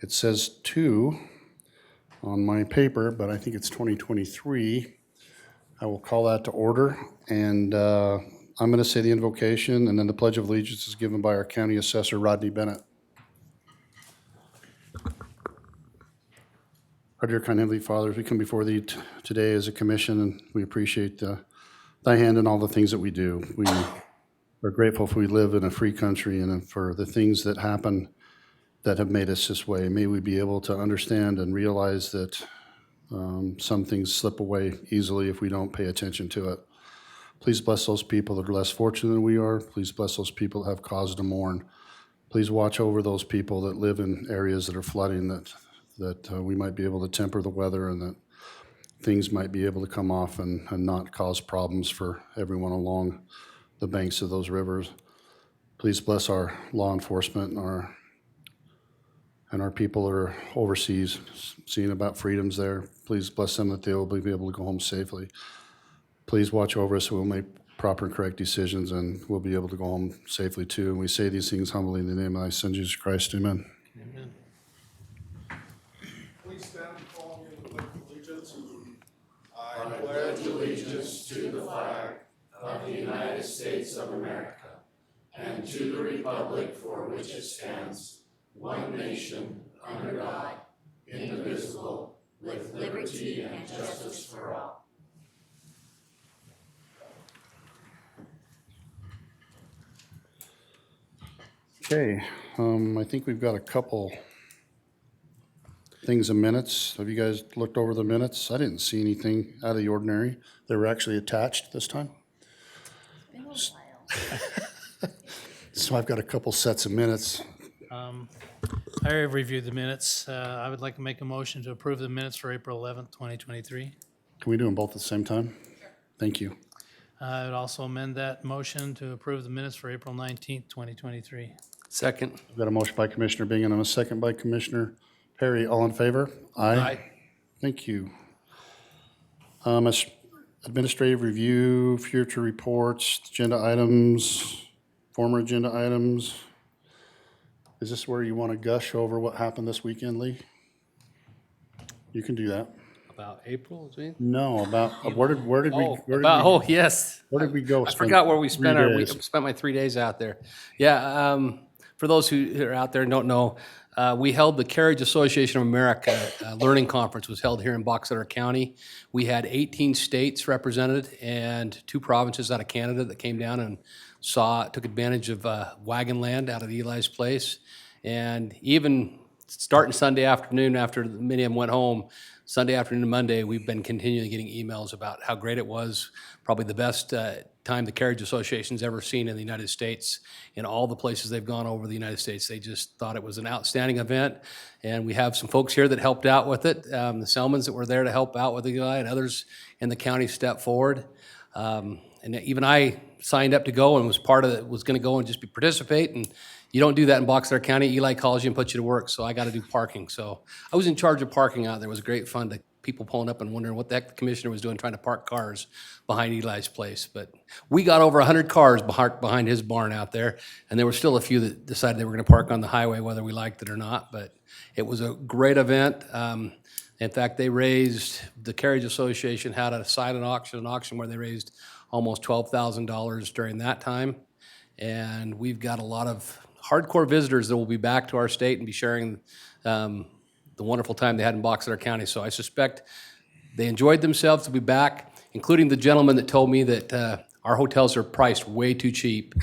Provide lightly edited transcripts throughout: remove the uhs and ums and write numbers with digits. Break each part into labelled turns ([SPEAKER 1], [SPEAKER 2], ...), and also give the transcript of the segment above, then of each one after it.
[SPEAKER 1] It says 2 on my paper, but I think it's 2023. I will call that to order, and I'm going to say the invocation, and then the Pledge of Allegiance is given by our County Assessor, Rodney Bennett. Our dear kind Heavenly Father, we come before Thee today as a commission, and we appreciate Thy hand in all the things that we do. We are grateful for we live in a free country and for the things that happen that have made us this way. May we be able to understand and realize that some things slip away easily if we don't pay attention to it. Please bless those people that are less fortunate than we are. Please bless those people that have cause to mourn. Please watch over those people that live in areas that are flooding, that we might be able to temper the weather and that things might be able to come off and not cause problems for everyone along the banks of those rivers. Please bless our law enforcement and our people that are overseas, seeing about freedoms there. Please bless them that they will be able to go home safely. Please watch over us so we'll make proper and correct decisions and we'll be able to go home safely too. And we say these things humbly in the name of Thy Son, Jesus Christ. Amen.
[SPEAKER 2] Amen.
[SPEAKER 3] Please stand and follow me in the pledge of allegiance.
[SPEAKER 4] I pledge allegiance to the flag of the United States of America and to the republic for which it stands, one nation, under God, indivisible, with liberty and justice for all.
[SPEAKER 1] Okay, I think we've got a couple things in minutes. Have you guys looked over the minutes? I didn't see anything out of the ordinary. They were actually attached this time.
[SPEAKER 5] It's been a while.
[SPEAKER 1] So I've got a couple sets of minutes.
[SPEAKER 2] I have reviewed the minutes. I would like to make a motion to approve the minutes for April 11th, 2023.
[SPEAKER 1] Can we do them both at the same time? Thank you.
[SPEAKER 2] I would also amend that motion to approve the minutes for April 19th, 2023.
[SPEAKER 4] Second.
[SPEAKER 1] I've got a motion by Commissioner Bingham and a second by Commissioner Perry. All in favor? Aye. Thank you. Administrative review, future reports, agenda items, former agenda items. Is this where you want to gush over what happened this weekend, Lee? You can do that.
[SPEAKER 4] About April, Gene?
[SPEAKER 1] No, about, where did
[SPEAKER 4] Yes.
[SPEAKER 1] where did we go?
[SPEAKER 4] I
[SPEAKER 1] spend
[SPEAKER 4] forgot where we spent
[SPEAKER 1] 3
[SPEAKER 4] our, we
[SPEAKER 1] days?
[SPEAKER 4] spent my 3 days out there. Yeah, for those who are out there and don't know, we held the Carriage Association of America Learning Conference was held here in Box Elder County. We had 18 states represented and 2 provinces out of Canada that came down and took advantage of wagon land out of Eli's place. And even starting Sunday afternoon after many of them went home, Sunday afternoon and Monday, we've been continually getting emails about how great it was. Probably the best time the Carriage Association's ever seen in the United States. In all the places they've gone over the United States, they just thought it was an outstanding event. And we have some folks here that helped out with it. The Selmans that were there to help out with Eli and others in the county stepped forward. And even I signed up to go and was part of it, was going to go and just participate. And you don't do that in Box Elder County. Eli calls you and puts you to work, so I got to do parking. So I was in charge of parking out there. It was great fun to people pulling up and wondering what the heck the commissioner was doing trying to park cars behind Eli's place. But we got over 100 cars behind his barn out there, and there were still a few that decided they were going to park on the highway whether we liked it or not. But it was a great event. In fact, the Carriage Association had a silent auction, an auction where they raised almost $12,000 during that time. And we've got a lot of hardcore visitors that will be back to our state and be sharing the wonderful time they had in Box Elder County. So I suspect they enjoyed themselves to be back, including the gentleman that told me that our hotels are priced way too cheap.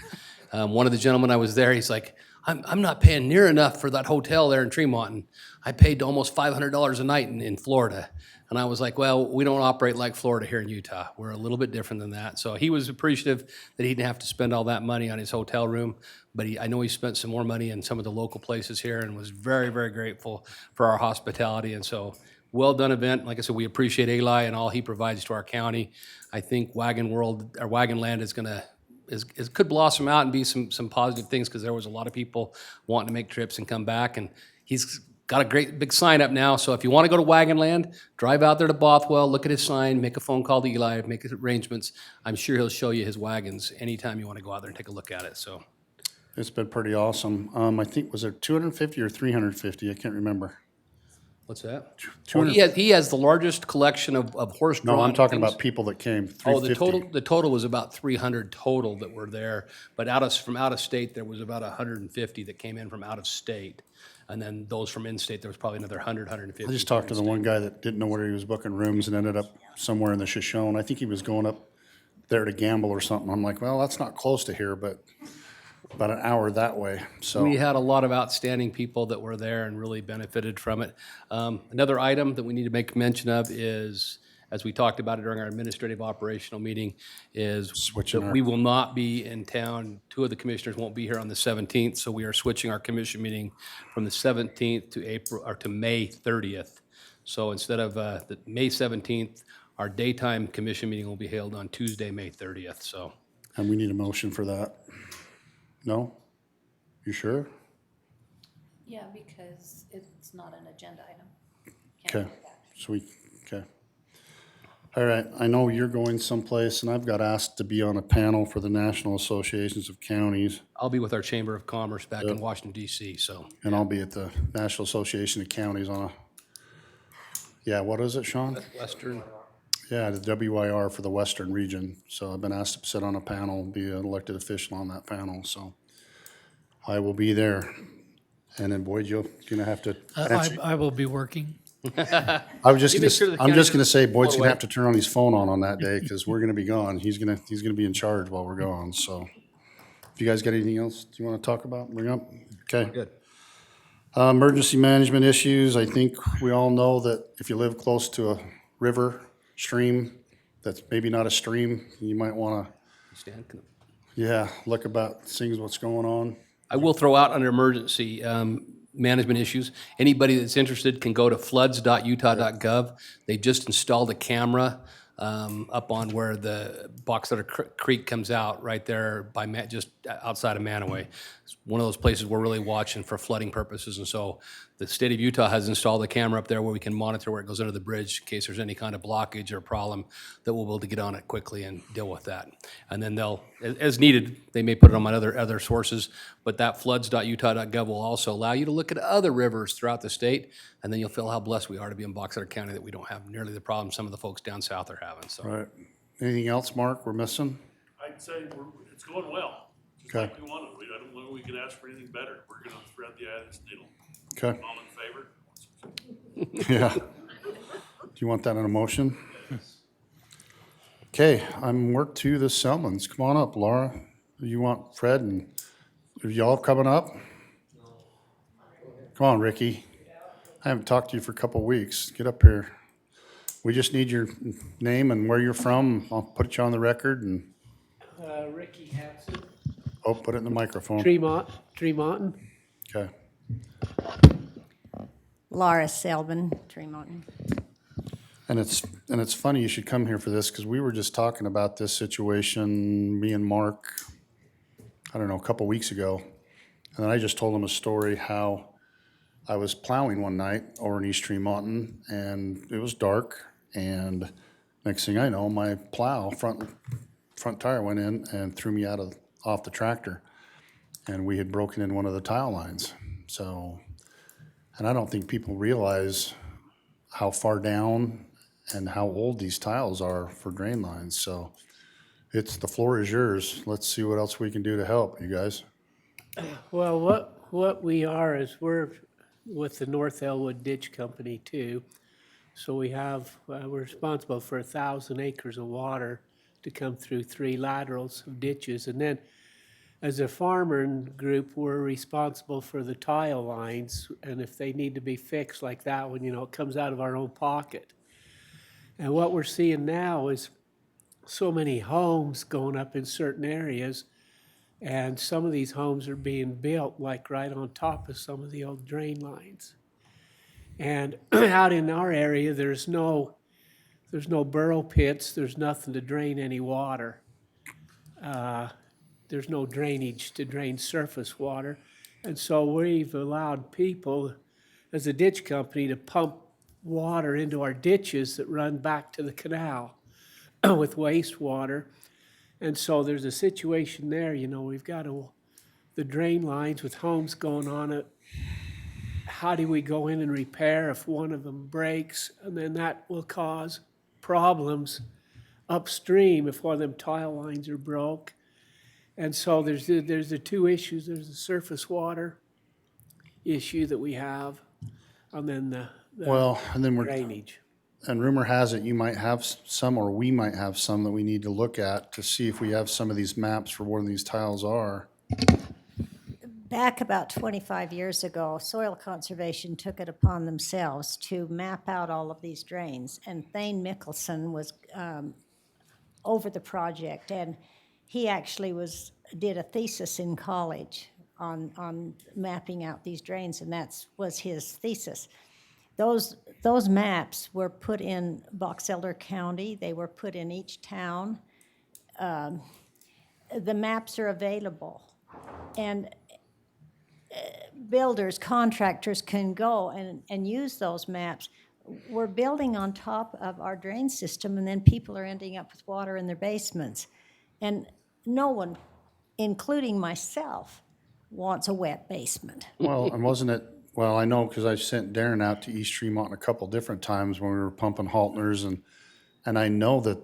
[SPEAKER 4] One of the gentlemen I was there, he's like, I'm not paying near enough for that hotel there in Tremont, and I paid almost $500 a night in Florida. And I was like, well, we don't operate like Florida here in Utah. We're a little bit different than that. So he was appreciative that he didn't have to spend all that money on his hotel room, but I know he spent some more money in some of the local places here and was very, very grateful for our hospitality. And so well done event. Like I said, we appreciate Eli and all he provides to our county. I think Wagon Land is going to could blossom out and be some positive things because there was a lot of people wanting to make trips and come back. And he's got a great big sign up now. So if you want to go to Wagon Land, drive out there to Bothwell, look at his sign, make a phone call to Eli, make arrangements. I'm sure he'll show you his wagons anytime you want to go out there and take a look at it. So
[SPEAKER 1] It's been pretty awesome. I think, was it 250 or 350? I can't remember.
[SPEAKER 4] What's that?
[SPEAKER 1] 200
[SPEAKER 4] He has the largest collection of horse-drawn.
[SPEAKER 1] No, I'm talking
[SPEAKER 4] things.
[SPEAKER 1] about people that came,
[SPEAKER 4] Oh,
[SPEAKER 1] 350.
[SPEAKER 4] the total was about 300 total that were there, but from out of state, there was about 150 that came in from out of state. And then those from in-state, there was probably another 100, 150.
[SPEAKER 1] I just talked to the one guy that didn't know where he was booking rooms and ended up somewhere in the Shoshone. I think he was going up there to gamble or something. I'm like, well, that's not close to here, but about an hour that way, so.
[SPEAKER 4] We had a lot of outstanding people that were there and really benefited from it. Another item that we need to make mention of is, as we talked about it during our administrative operational meeting, is
[SPEAKER 1] Switching
[SPEAKER 4] that
[SPEAKER 1] our-
[SPEAKER 4] we will not be in town. Two of the commissioners won't be here on the 17th, so we are switching our commission meeting from the 17th to May 30th. So instead of the May 17th, our daytime commission meeting will be held on Tuesday, May 30th, so.
[SPEAKER 1] And we need a motion for that. No? You sure?
[SPEAKER 5] Yeah, because it's not an agenda item.
[SPEAKER 1] Okay,
[SPEAKER 5] Can't do that.
[SPEAKER 1] so okay. All right, I know you're going someplace, and I've got asked to be on a panel for the National Associations of Counties,
[SPEAKER 4] I'll be with our Chamber of Commerce back in Washington DC, so.
[SPEAKER 1] and I'll be at the National Association of Counties on a, yeah, what is it, Sean?
[SPEAKER 4] Western,
[SPEAKER 1] Yeah, the WIR for the Western region. So I've been asked to sit on a panel, be an elected official on that panel, so I will be there. And then Boyd, you're gonna have to answer.
[SPEAKER 2] I will be working.
[SPEAKER 1] I was just
[SPEAKER 4] You
[SPEAKER 1] gonna,
[SPEAKER 4] make sure the
[SPEAKER 1] I'm just
[SPEAKER 4] county
[SPEAKER 1] gonna say Boyd's
[SPEAKER 4] doesn't
[SPEAKER 1] gonna
[SPEAKER 4] blow
[SPEAKER 1] have to turn on his phone on that day, because we're gonna be gone. He's gonna be in charge while we're gone, so. If you guys got anything else you wanna talk about, bring up? Okay.
[SPEAKER 4] good.
[SPEAKER 1] Emergency management issues, I think we all know that if you live close to a river, stream, that's maybe not a stream, you might wanna,
[SPEAKER 4] Stan, can-
[SPEAKER 1] yeah, look about, seeing what's going on.
[SPEAKER 4] I will throw out under emergency management issues, anybody that's interested can go to floods.utah.gov. They just installed a camera up on where the Boxeter Creek comes out, right there by just outside of Manaway. It's one of those places we're really watching for flooding purposes, and so the state of Utah has installed a camera up there where we can monitor where it goes under the bridge in case there's any kind of blockage or problem, that we'll be able to get on it quickly and deal with that. And then they'll, as needed, they may put it on other sources, but that floods.utah.gov will also allow you to look at other rivers throughout the state, and then you'll feel how blessed we are to be in Boxeter County, that we don't have nearly the problem some of the folks down south are having, so.
[SPEAKER 1] Right. Anything else, Mark, we're missing?
[SPEAKER 3] I'd say it's going well, just
[SPEAKER 1] Okay.
[SPEAKER 3] like we wanted. I don't know we could ask for anything better. We're gonna thread the eye of this needle.
[SPEAKER 1] Okay,
[SPEAKER 3] All in favor?
[SPEAKER 1] yeah. Do you want that in a motion? Okay, I'm work to the Selmans. Come on up, Laura. You want Fred and, are y'all coming up? Come on, Ricky. I haven't talked to you for a couple weeks. Get up here. We just need your name and where you're from. I'll put you on the record and,
[SPEAKER 6] Ricky Hansen,
[SPEAKER 1] oh, put it in the microphone.
[SPEAKER 6] Tremonton.
[SPEAKER 1] Okay.
[SPEAKER 5] Laura Selbin, Tremont.
[SPEAKER 1] And it's funny you should come here for this, because we were just talking about this situation, me and Mark, I don't know, a couple weeks ago. And then I just told him a story how I was plowing one night over in East Tremonton, and it was dark, and next thing I know, my plow, front tire went in and threw me off the tractor. And we had broken in one of the tile lines. So, and I don't think people realize how far down and how old these tiles are for drain lines. So the floor is yours. Let's see what else we can do to help, you guys.
[SPEAKER 6] Well, what we are is we're with the North Elwood Ditch Company too. So we're responsible for 1,000 acres of water to come through 3 laterals of ditches. And then as a farmer group, we're responsible for the tile lines. And if they need to be fixed like that one, it comes out of our own pocket. And what we're seeing now is so many homes going up in certain areas, and some of these homes are being built like right on top of some of the old drain lines. And out in our area, there's no burrow pits, there's nothing to drain any water. There's no drainage to drain surface water. And so we've allowed people, as a ditch company, to pump water into our ditches that run back to the canal with wastewater. And so there's a situation there, we've got the drain lines with homes going on it. How do we go in and repair if one of them breaks? And then that will cause problems upstream if one of them tile lines are broke. And so there's the two issues. There's the surface water issue that we have, and then the
[SPEAKER 1] Well, and then
[SPEAKER 6] drainage.
[SPEAKER 1] and rumor has it you might have some, or we might have some that we need to look at to see if we have some of these maps for where these tiles are.
[SPEAKER 7] Back about 25 years ago, Soil Conservation took it upon themselves to map out all of these drains, and Thane Mickelson was over the project, and he actually did a thesis in college on mapping out these drains, and was his thesis. Those maps were put in Box Elder County. They were put in each town. The maps are available, and builders, contractors can go and use those maps. We're building on top of our drain system, and then people are ending up with water in their basements. And no one, including myself, wants a wet basement.
[SPEAKER 1] Well, and wasn't it, well, I know because I sent Darren out to East Tremont a couple different times when we were pumping Haltners, and I know that,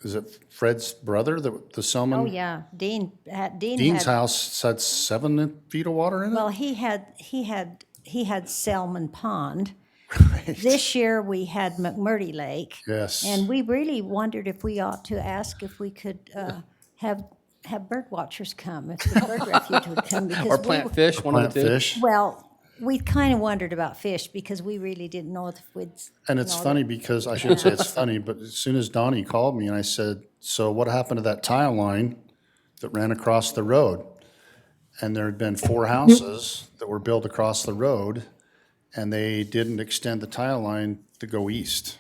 [SPEAKER 1] is it Fred's brother, the Selman?
[SPEAKER 7] Oh, yeah, Dean's
[SPEAKER 1] Dean's
[SPEAKER 7] had,
[SPEAKER 1] house had 7 feet of water in it?
[SPEAKER 7] well, he had Selman Pond. This year, we had McMurdy Lake.
[SPEAKER 1] Yes.
[SPEAKER 7] And we really wondered if we ought to ask if we could have bird watchers come, if the bird refuge would come. Because
[SPEAKER 4] Or plant fish, one of
[SPEAKER 1] Plant
[SPEAKER 4] the two.
[SPEAKER 1] fish.
[SPEAKER 7] Well, we kind of wondered about fish because we really didn't know if we'd.
[SPEAKER 1] And it's funny because, I shouldn't say it's funny, but as soon as Donnie called me and I said, so what happened to that tile line that ran across the road? And there had been 4 houses that were built across the road, and they didn't extend the tile line to go east.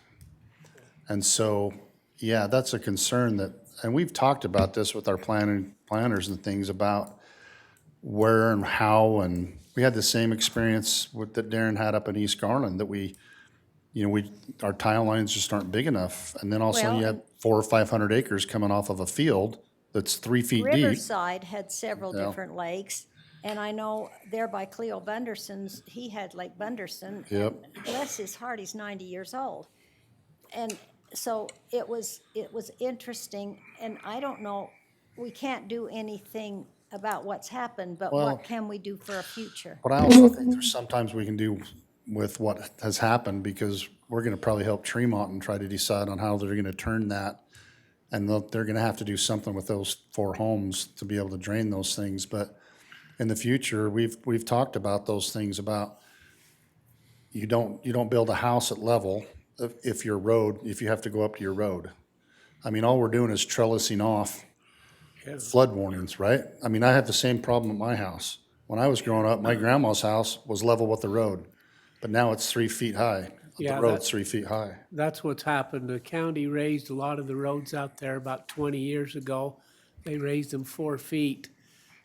[SPEAKER 1] And so, yeah, that's a concern that, and we've talked about this with our planners and things about where and how, and we had the same experience that Darren had up in East Garland, that our tile lines just aren't big enough. And then all of a sudden you
[SPEAKER 7] Well,
[SPEAKER 1] have 400 or 500 acres coming off of a field that's 3 feet deep.
[SPEAKER 7] Riverside had several different lakes, and I know there by Cleo Bunderson's, he had Lake Bunderson.
[SPEAKER 1] Yep.
[SPEAKER 7] and Bless his heart, he's 90 years old. And so it was interesting, and I don't know, we can't do anything about what's happened, but
[SPEAKER 1] Well-
[SPEAKER 7] what can we do for a future?
[SPEAKER 1] But I also think there's sometimes we can do with what has happened, because we're gonna probably help Tremont and try to decide on how they're gonna turn that. And they're gonna have to do something with those 4 homes to be able to drain those things. But in the future, we've talked about those things about you don't build a house at level if you have to go up to your road. I mean, all we're doing is trellising off flood warnings, right? I mean, I have the same problem at my house. When I was growing up, my grandma's house was level with the road, but now it's 3 feet high.
[SPEAKER 6] Yeah,
[SPEAKER 1] The road's 3 feet high.
[SPEAKER 6] That's what's happened. The county raised a lot of the roads out there about 20 years ago. They raised them 4 feet,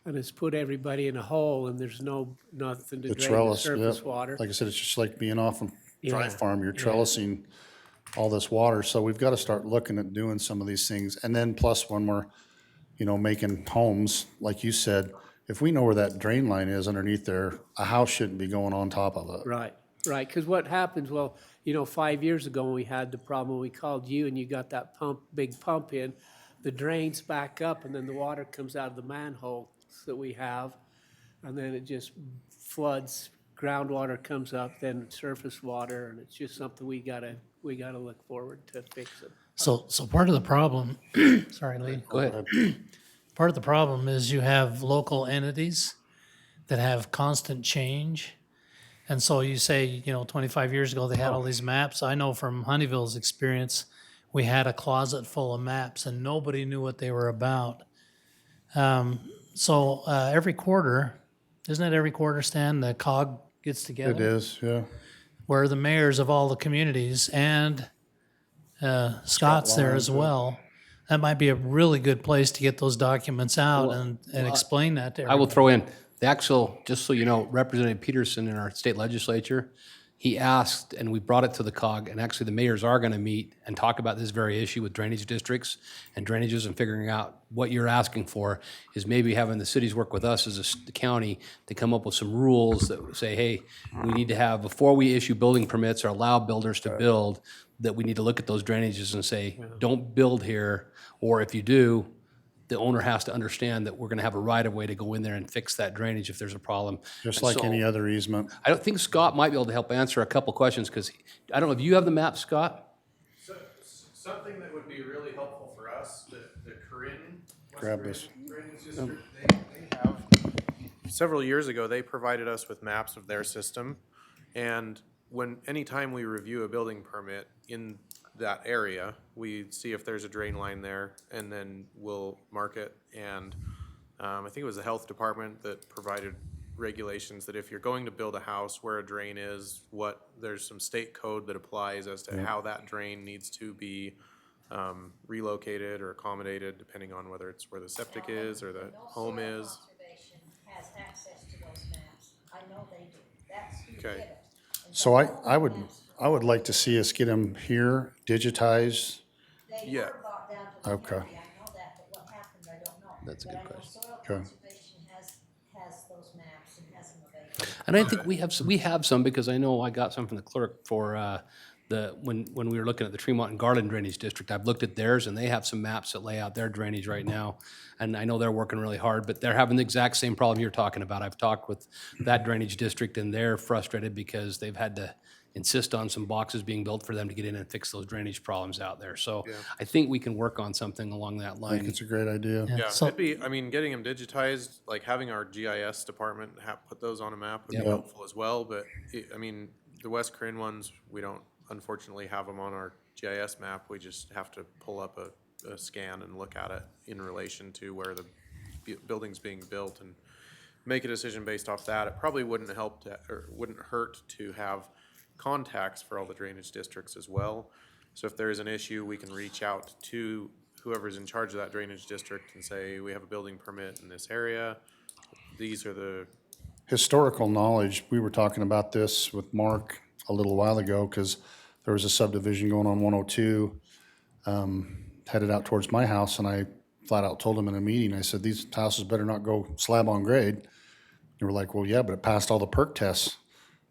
[SPEAKER 6] and it's put everybody in a hole, and there's nothing to
[SPEAKER 1] The
[SPEAKER 6] drain the
[SPEAKER 1] trellis,
[SPEAKER 6] surface
[SPEAKER 1] yep.
[SPEAKER 6] water.
[SPEAKER 1] Like I said, it's just like being off of dry
[SPEAKER 6] Yeah,
[SPEAKER 1] farm, you're
[SPEAKER 6] yeah.
[SPEAKER 1] trellising all this water. So we've got to start looking at doing some of these things. And then plus when we're, making homes, like you said, if we know where that drain line is underneath there, a house shouldn't be going on top of it.
[SPEAKER 6] Right, because what happens, 5 years ago when we had the problem, we called you and you got that big pump in, the drains back up and then the water comes out of the manholes that we have, and then it just floods, groundwater comes up, then surface water, and it's just something we gotta look forward to fixing.
[SPEAKER 2] So part of the problem, sorry, Lee.
[SPEAKER 4] Go ahead.
[SPEAKER 2] Part of the problem is you have local entities that have constant change. And so you say, 25 years ago, they had all these maps. I know from Honeyville's experience, we had a closet full of maps and nobody knew what they were about. So every quarter, isn't it every quarter, Stan, the COG gets together?
[SPEAKER 1] It is, yeah.
[SPEAKER 2] Where the mayors of all the communities and Scott's there as well. That might be a really good place to get those documents out and explain that to
[SPEAKER 4] I will
[SPEAKER 2] everyone.
[SPEAKER 4] throw in, the actual, just so you know, Representative Peterson in our state legislature, he asked, and we brought it to the COG, and actually the mayors are going to meet and talk about this very issue with drainage districts and drainages and figuring out what you're asking for is maybe having the cities work with us as a county to come up with some rules that say, hey, we need to have, before we issue building permits or allow builders to build, that we need to look at those drainages and say, don't build here, or if you do, the owner has to understand that we're going to have a right-of-way to go in there and fix that drainage if there's a problem.
[SPEAKER 1] Just
[SPEAKER 4] And
[SPEAKER 1] like
[SPEAKER 4] so-
[SPEAKER 1] any other easement.
[SPEAKER 4] I don't think Scott might be able to help answer a couple questions, because I don't know, if you have the map, Scott?
[SPEAKER 8] So, something that would be really helpful for us, the Corinne.
[SPEAKER 1] Grab this.
[SPEAKER 8] Drainage District, they have, several years ago, they provided us with maps of their system. And anytime we review a building permit in that area, we see if there's a drain line there, and then we'll mark it. And I think it was the health department that provided regulations that if you're going to build a house where a drain is, there's some state code that applies as to how that drain needs to be relocated or accommodated, depending on whether it's where the septic is or the home is.
[SPEAKER 7] Conservation has access to those maps. I know they do. That's who
[SPEAKER 8] Okay.
[SPEAKER 7] did it. And
[SPEAKER 1] So I would like to see us get them here digitized.
[SPEAKER 7] They
[SPEAKER 8] Yeah.
[SPEAKER 7] were brought down to the
[SPEAKER 1] Okay.
[SPEAKER 7] county, I know that, but what happened, I don't know.
[SPEAKER 4] That's a good
[SPEAKER 7] But I know
[SPEAKER 4] question.
[SPEAKER 7] soil
[SPEAKER 1] Okay.
[SPEAKER 7] conservation has those maps and has them available.
[SPEAKER 4] And I think we have some, because I know I got some from the clerk for when we were looking at the Tremont and Garland Drainage District. I've looked at theirs, and they have some maps that lay out their drainage right now. And I know they're working really hard, but they're having the exact same problem you're talking about. I've talked with that drainage district, and they're frustrated because they've had to insist on some boxes being built for them to get in and fix those drainage problems out there. So I think we can work on something along that
[SPEAKER 1] I think
[SPEAKER 4] line.
[SPEAKER 1] it's a great idea.
[SPEAKER 8] Yeah,
[SPEAKER 2] So-
[SPEAKER 8] it'd be, getting them digitized, like having our GIS department put those on a map would be
[SPEAKER 4] Yep.
[SPEAKER 8] helpful as well, but, the West Corinne ones, we don't unfortunately have them on our GIS map. We just have to pull up a scan and look at it in relation to where the building's being built and make a decision based off that. It probably wouldn't wouldn't hurt to have contacts for all the drainage districts as well. So if there is an issue, we can reach out to whoever's in charge of that drainage district and say, we have a building permit in this area. These are the,
[SPEAKER 1] Historical knowledge, we were talking about this with Mark a little while ago, because there was a subdivision going on 102, headed out towards my house, and I flat out told him in a meeting, I said, these houses better not go slab on grade. They were like, well, yeah, but it passed all the perk tests.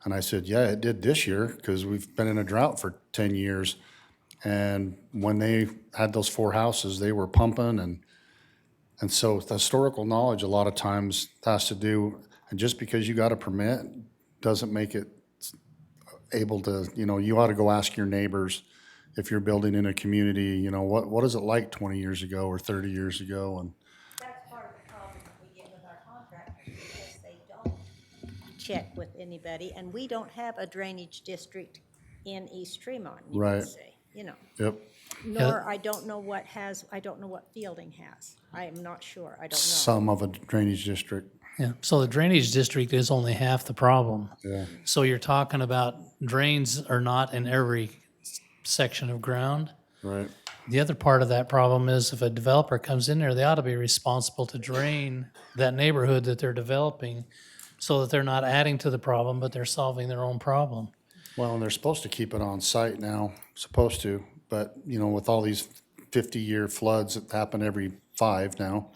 [SPEAKER 1] And I said, yeah, it did this year, because we've been in a drought for 10 years. And when they had those 4 houses, they were pumping, and so the historical knowledge a lot of times has to do, and just because you got a permit doesn't make it able to, you ought to go ask your neighbors if you're building in a community, what is it like 20 years ago or 30 years ago? And
[SPEAKER 7] That's part of the problem that we get with our contractors, because they don't check with anybody, and we don't have a drainage district in East Tremont, you
[SPEAKER 1] Right.
[SPEAKER 7] could say,
[SPEAKER 1] Yep,
[SPEAKER 7] Nor, I don't know what Fielding has. I am not sure, I don't know.
[SPEAKER 1] some of a drainage district,
[SPEAKER 2] Yeah, so the drainage district is only half the problem.
[SPEAKER 1] yeah.
[SPEAKER 2] So you're talking about drains are not in every section of ground.
[SPEAKER 1] Right.
[SPEAKER 2] The other part of that problem is if a developer comes in there, they ought to be responsible to drain that neighborhood that they're developing so that they're not adding to the problem, but they're solving their own problem.
[SPEAKER 1] Well, and they're supposed to keep it on site now, supposed to, but, with all these 50-year floods that happen every 5 now,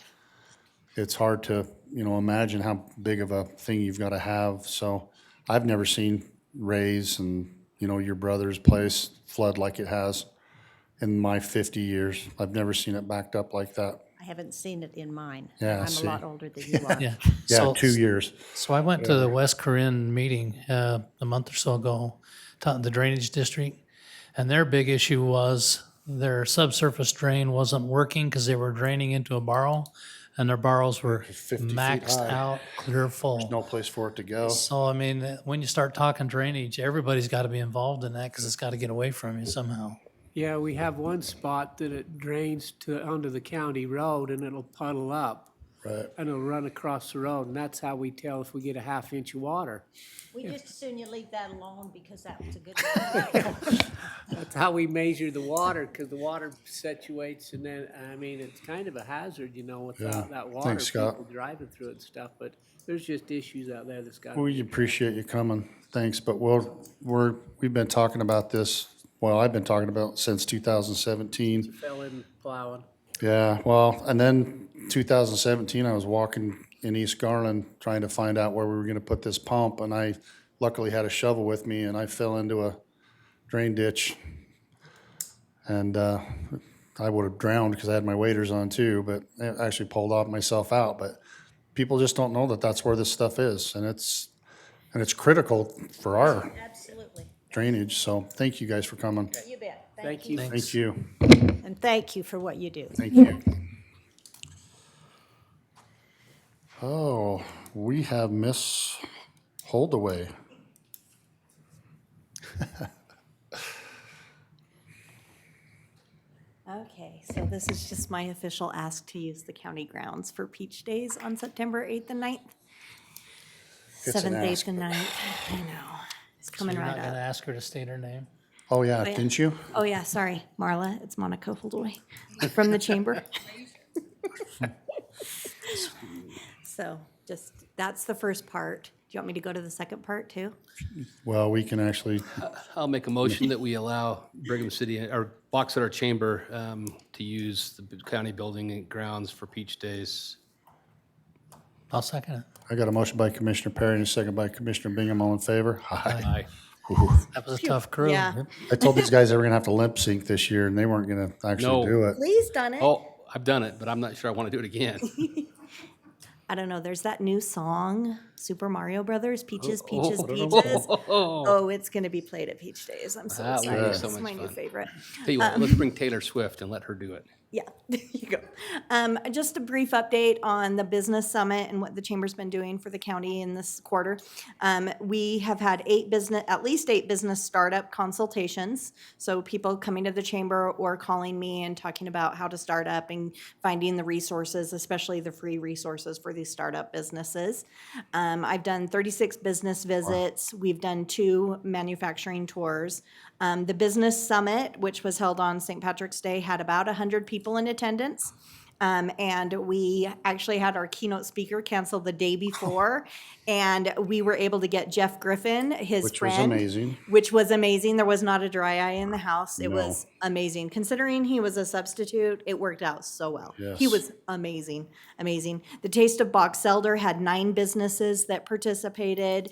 [SPEAKER 1] it's hard to, imagine how big of a thing you've got to have. So I've never seen Ray's and, your brother's place flood like it has in my 50 years. I've never seen it backed up like that.
[SPEAKER 7] I haven't seen it in mine.
[SPEAKER 1] Yeah,
[SPEAKER 7] I'm
[SPEAKER 1] see.
[SPEAKER 7] a lot older than you are.
[SPEAKER 2] Yeah.
[SPEAKER 1] Yeah,
[SPEAKER 2] So-
[SPEAKER 1] 2 years.
[SPEAKER 2] So I went to the West Corinne meeting a month or so ago, the drainage district, and their big issue was their subsurface drain wasn't working because they were draining into a barrel, and their barrels were
[SPEAKER 1] 50 feet
[SPEAKER 2] maxed
[SPEAKER 1] high.
[SPEAKER 2] out, clear full.
[SPEAKER 1] No place for it to go.
[SPEAKER 2] So, I mean, when you start talking drainage, everybody's got to be involved in that because it's got to get away from you somehow.
[SPEAKER 6] Yeah, we have one spot that it drains onto the county road and it'll puddle up.
[SPEAKER 1] Right.
[SPEAKER 6] and it'll run across the road, and that's how we tell if we get a half-inch of water.
[SPEAKER 7] We just as soon you leave that alone because that was a good one.
[SPEAKER 6] That's how we measure the water, because the water situates, and then, I mean, it's kind of a hazard, you know, without that water,
[SPEAKER 1] Thanks, Scott.
[SPEAKER 6] people driving through it and stuff, but there's just issues out there that's got.
[SPEAKER 1] We appreciate you coming. Thanks, but we've been talking about this, well, I've been talking about since 2017.
[SPEAKER 6] Fell in plowing.
[SPEAKER 1] Yeah, well, and then 2017, I was walking in East Garland trying to find out where we were gonna put this pump, and I luckily had a shovel with me, and I fell into a drain ditch. And I would have drowned because I had my waders on too, but I actually pulled myself out. But people just don't know that that's where this stuff is, and it's critical for our
[SPEAKER 7] Absolutely.
[SPEAKER 1] drainage. So thank you guys for coming.
[SPEAKER 7] You bet.
[SPEAKER 6] Thank you.
[SPEAKER 1] Thank you.
[SPEAKER 7] And thank you for what you do.
[SPEAKER 1] Thank you. Oh, we have Miss Holdaway.
[SPEAKER 9] Okay, so this is just my official ask to use the county grounds for Peach Days on September 8th and 9th.
[SPEAKER 1] It's an
[SPEAKER 9] 7th,
[SPEAKER 1] ask.
[SPEAKER 9] 8th, and 9th. I know. It's coming
[SPEAKER 2] You're
[SPEAKER 9] right
[SPEAKER 2] not gonna
[SPEAKER 9] up.
[SPEAKER 2] ask her to state her name?
[SPEAKER 1] Oh, yeah,
[SPEAKER 9] yeah.
[SPEAKER 1] didn't you?
[SPEAKER 9] Oh, yeah, sorry, Marla. It's Monica Holdaway from the chamber. So just, that's the first part. Do you want me to go to the second part too?
[SPEAKER 1] Well, we can actually,
[SPEAKER 4] I'll make a motion that we allow Brigham City, or Box Elder Chamber, to use the county building and grounds for Peach Days.
[SPEAKER 2] I'll second it.
[SPEAKER 1] I got a motion by Commissioner Perry and a second by Commissioner Bingham. All in favor? Aye.
[SPEAKER 4] Aye.
[SPEAKER 2] That was a tough crew.
[SPEAKER 9] Yeah.
[SPEAKER 1] I told these guys they were gonna have to lip sync this year, and they weren't gonna actually
[SPEAKER 4] No.
[SPEAKER 1] do it.
[SPEAKER 9] Please done it.
[SPEAKER 4] Oh, I've done it, but I'm not sure I want to do it again.
[SPEAKER 9] I don't know, there's that new song, Super Mario Brothers, Peaches, Peaches, Peaches. Oh, it's gonna be played at Peach Days. I'm so
[SPEAKER 4] That would be
[SPEAKER 9] excited.
[SPEAKER 4] so
[SPEAKER 9] This is
[SPEAKER 4] much
[SPEAKER 9] my new
[SPEAKER 4] fun.
[SPEAKER 9] favorite.
[SPEAKER 4] Tell you what, let's bring Taylor Swift and let her do it.
[SPEAKER 9] Yeah, there you go. Just a brief update on the business summit and what the chamber's been doing for the county in this quarter. We have had at least eight business startup consultations. So people coming to the chamber or calling me and talking about how to start up and finding the resources, especially the free resources for these startup businesses. I've done 36 business visits. We've done 2 manufacturing tours. The business summit, which was held on St. Patrick's Day, had about 100 people in attendance. And we actually had our keynote speaker cancel the day before. And we were able to get Jeff Griffin, his
[SPEAKER 1] Which
[SPEAKER 9] friend.
[SPEAKER 1] was amazing.
[SPEAKER 9] Which was amazing. There was not a dry eye in the house. It
[SPEAKER 1] No.
[SPEAKER 9] was amazing. Considering he was a substitute, it worked out so well. He
[SPEAKER 1] Yes.
[SPEAKER 9] was amazing, amazing. The Taste of Box Elder had 9 businesses that participated.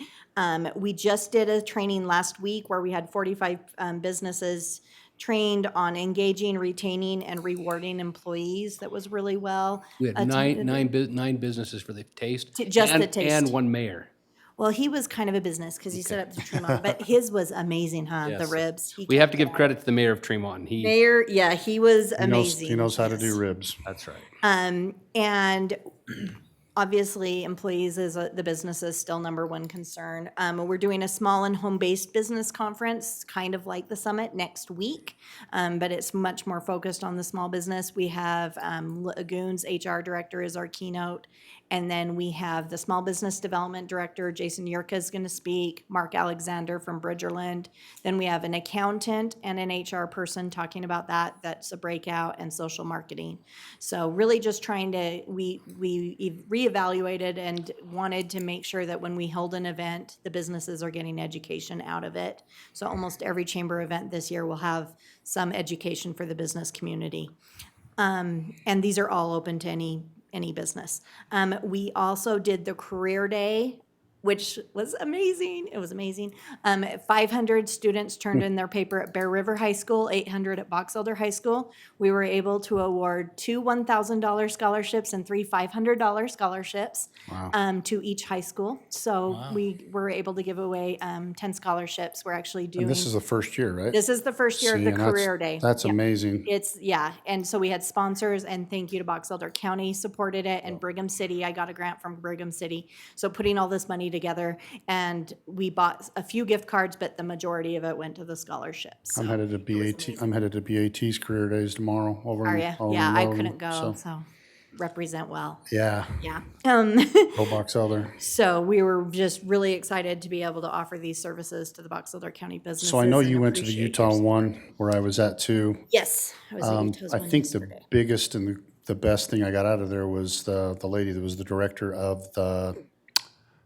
[SPEAKER 9] We just did a training last week where we had 45 businesses trained on engaging, retaining, and rewarding employees. That was really well.
[SPEAKER 4] We had
[SPEAKER 9] attended.
[SPEAKER 4] nine businesses for the taste.
[SPEAKER 9] Just the
[SPEAKER 4] and-
[SPEAKER 9] taste.
[SPEAKER 4] And one mayor.
[SPEAKER 9] Well, he was kind of a business because he set up the Tremont, but his was amazing, huh? The
[SPEAKER 4] Yes.
[SPEAKER 9] ribs. He
[SPEAKER 4] We have to
[SPEAKER 9] kept
[SPEAKER 4] give
[SPEAKER 9] it
[SPEAKER 4] credit to the mayor of Tremont.
[SPEAKER 9] Mayor, yeah, he was
[SPEAKER 1] He knows,
[SPEAKER 9] amazing.
[SPEAKER 1] he knows how to
[SPEAKER 9] Yes.
[SPEAKER 1] do ribs.
[SPEAKER 4] That's right.
[SPEAKER 9] And obviously, employees is the business is still number one concern. We're doing a small and home-based business conference, kind of like the summit, next week, but it's much more focused on the small business. We have Lagoon's HR director is our keynote, and then we have the Small Business Development Director, Jason Yurka, is going to speak, Mark Alexander from Bridgerland. Then we have an accountant and an HR person talking about that. That's a breakout, and social marketing. So really just trying to, we reevaluated and wanted to make sure that when we hold an event, the businesses are getting education out of it. So almost every chamber event this year will have some education for the business community. And these are all open to any business. We also did the career day, which was amazing. It was amazing. 500 students turned in their paper at Bear River High School, 800 at Box Elder High School. We were able to award 2 $1,000 scholarships and 3 $500 scholarships to each high school. So we were able to give away 10 scholarships. We're actually doing.
[SPEAKER 1] And this is the first year, right?
[SPEAKER 9] This is the first year of
[SPEAKER 1] See,
[SPEAKER 9] the
[SPEAKER 1] and that's-
[SPEAKER 9] career day.
[SPEAKER 1] That's
[SPEAKER 9] Yeah.
[SPEAKER 1] amazing.
[SPEAKER 9] Yeah, and so we had sponsors, and thank you to Box Elder County supported it, and Brigham City, I got a grant from Brigham City. So putting all this money together, and we bought a few gift cards, but the majority of it went to the scholarships.
[SPEAKER 1] I'm headed to BAT's career days tomorrow over
[SPEAKER 9] Are
[SPEAKER 1] in,
[SPEAKER 9] ya?
[SPEAKER 1] over in
[SPEAKER 9] Yeah, I
[SPEAKER 1] Logan,
[SPEAKER 9] couldn't go, so. represent well.
[SPEAKER 1] Yeah,
[SPEAKER 9] Yeah.
[SPEAKER 1] go Box Elder.
[SPEAKER 9] So we were just really excited to be able to offer these services to the Box Elder County businesses.
[SPEAKER 1] So I know
[SPEAKER 9] and
[SPEAKER 1] you went to the
[SPEAKER 9] appreciate your
[SPEAKER 1] Utah
[SPEAKER 9] support.
[SPEAKER 1] one where I was at too.
[SPEAKER 9] Yes, I was at Utah's
[SPEAKER 1] I
[SPEAKER 9] one
[SPEAKER 1] think the
[SPEAKER 9] yesterday.
[SPEAKER 1] biggest and the best thing I got out of there was the lady that was the director of the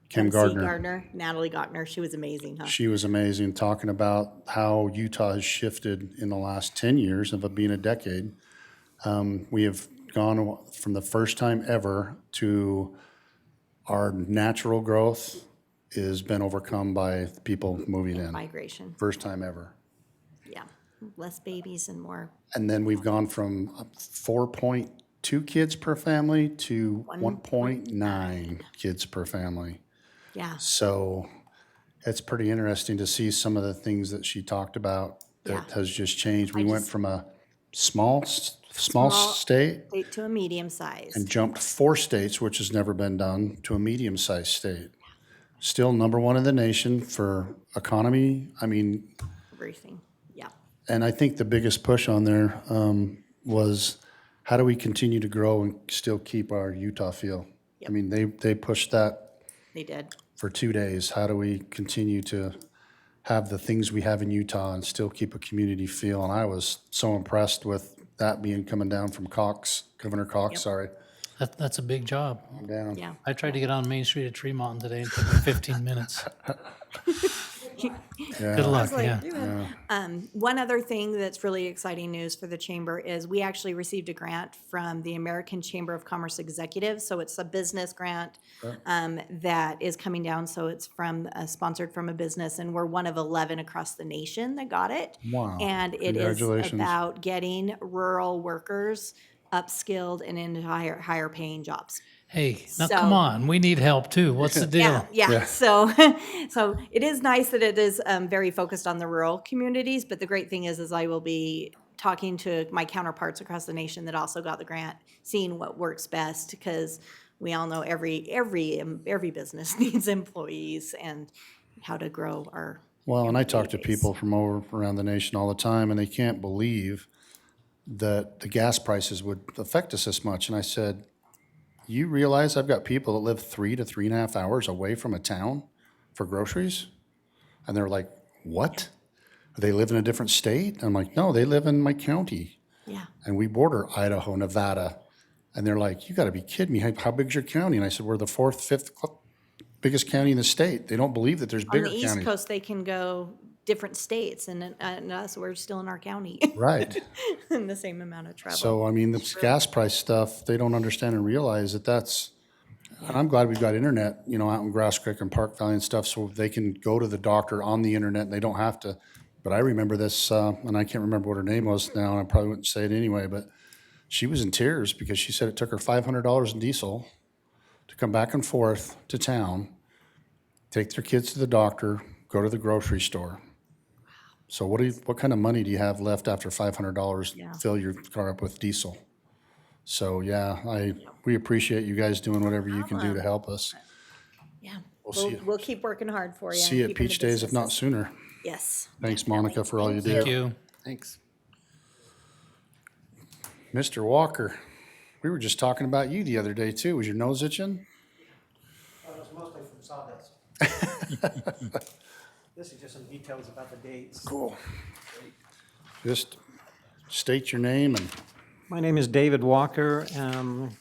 [SPEAKER 1] Kim
[SPEAKER 9] MC
[SPEAKER 1] Gardner.
[SPEAKER 9] Natalie Gardner, she was amazing, huh?
[SPEAKER 1] She was amazing, talking about how Utah has shifted in the last 10 years of it being a decade. We have gone from the first time ever to our natural growth has been overcome by people moving in.
[SPEAKER 9] Migration,
[SPEAKER 1] First time ever.
[SPEAKER 9] yeah. Less babies and more.
[SPEAKER 1] And then we've gone from 4.2 kids per family to 1.9 kids per family.
[SPEAKER 9] Yeah,
[SPEAKER 1] So it's pretty interesting to see some of the things that she talked about that
[SPEAKER 9] Yeah.
[SPEAKER 1] has just changed. We went
[SPEAKER 9] just-
[SPEAKER 1] from a small
[SPEAKER 9] Small-
[SPEAKER 1] state
[SPEAKER 9] state to a medium size.
[SPEAKER 1] and jumped 4 states, which has never been done, to a medium-sized state. Still number one in the nation for economy. I mean,
[SPEAKER 9] Everything, yeah.
[SPEAKER 1] and I think the biggest push on there was how do we continue to grow and still keep our Utah feel? I mean, they pushed that
[SPEAKER 9] They did.
[SPEAKER 1] for 2 days. How do we continue to have the things we have in Utah and still keep a community feel? And I was so impressed with that being coming down from Governor Cox, sorry.
[SPEAKER 2] That's a big job.
[SPEAKER 1] Down.
[SPEAKER 9] Yeah.
[SPEAKER 2] I tried to get on Main Street at Tremont today and it took me 15 minutes. Good luck, yeah.
[SPEAKER 9] One other thing that's really exciting news for the chamber is we actually received a grant from the American Chamber of Commerce Executives. So it's a business grant that is coming down. So it's sponsored from a business, and we're one of 11 across the nation that got it.
[SPEAKER 1] Wow.
[SPEAKER 9] And it is
[SPEAKER 1] Congratulations.
[SPEAKER 9] about getting rural workers upskilled and into higher paying jobs.
[SPEAKER 2] Hey, now
[SPEAKER 9] So-
[SPEAKER 2] come on, we need help too. What's the deal?
[SPEAKER 9] Yeah. So, so it is nice that it is very focused on the rural communities. But the great thing is I will be talking to my counterparts across the nation that also got the grant, seeing what works best, because we all know every business needs employees and how to grow our.
[SPEAKER 1] Well, and I talk to
[SPEAKER 9] employee base.
[SPEAKER 1] people from over around the nation all the time, and they can't believe that the gas prices would affect us this much. And I said, you realize I've got people that live 3 to 3.5 hours away from a town for groceries? And they're like, what? They live in a different state? I'm like, no, they live in my county.
[SPEAKER 9] Yeah.
[SPEAKER 1] And we border Idaho, Nevada. And they're like, you got to be kidding me. How big's your county? And I said, we're the 4th, 5th biggest county in the state. They don't believe that there's
[SPEAKER 9] On
[SPEAKER 1] bigger
[SPEAKER 9] the East
[SPEAKER 1] counties.
[SPEAKER 9] Coast, they can go different states, and us, we're still in our county
[SPEAKER 1] Right.
[SPEAKER 9] in the same amount of travel.
[SPEAKER 1] So, I mean, this gas price stuff, they don't understand and realize that that's, and I'm glad we've got internet, you know, out in Grass Creek and Park Valley and stuff, so they can go to the doctor on the internet and they don't have to. But I remember this, and I can't remember what her name was now, and I probably wouldn't say it anyway, but she was in tears because she said it took her $500 in diesel to come back and forth to town, take their kids to the doctor, go to the grocery store. So what kind of money do you have left after $500
[SPEAKER 9] Yeah.
[SPEAKER 1] fill your car up with diesel? So, yeah, we appreciate you guys doing whatever you can do to help us.
[SPEAKER 9] Yeah,
[SPEAKER 1] see you.
[SPEAKER 9] we'll keep working hard for you.
[SPEAKER 1] See you
[SPEAKER 9] and
[SPEAKER 1] at
[SPEAKER 9] keeping the
[SPEAKER 1] Peach Days, if not
[SPEAKER 9] businesses-
[SPEAKER 1] sooner.
[SPEAKER 9] Yes.
[SPEAKER 1] Thanks, Monica, for all you do.
[SPEAKER 2] Thank you.
[SPEAKER 4] Thanks.
[SPEAKER 1] Mr. Walker, we were just talking about you the other day, too. Was your nose itching?
[SPEAKER 10] It was mostly from sawdust. This is just some details about the dates.
[SPEAKER 1] Cool. Just state your name and
[SPEAKER 10] My name is David Walker.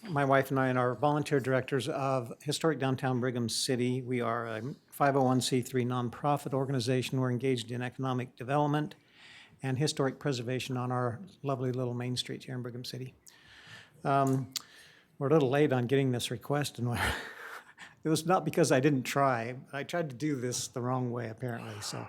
[SPEAKER 10] My wife and I are volunteer directors of Historic Downtown Brigham City. We are a 501c3 nonprofit organization. We're engaged in economic development and historic preservation on our lovely little main street here in Brigham City. We're a little late on getting this request, and it was not because I didn't try. I tried to do this the wrong way, apparently, so.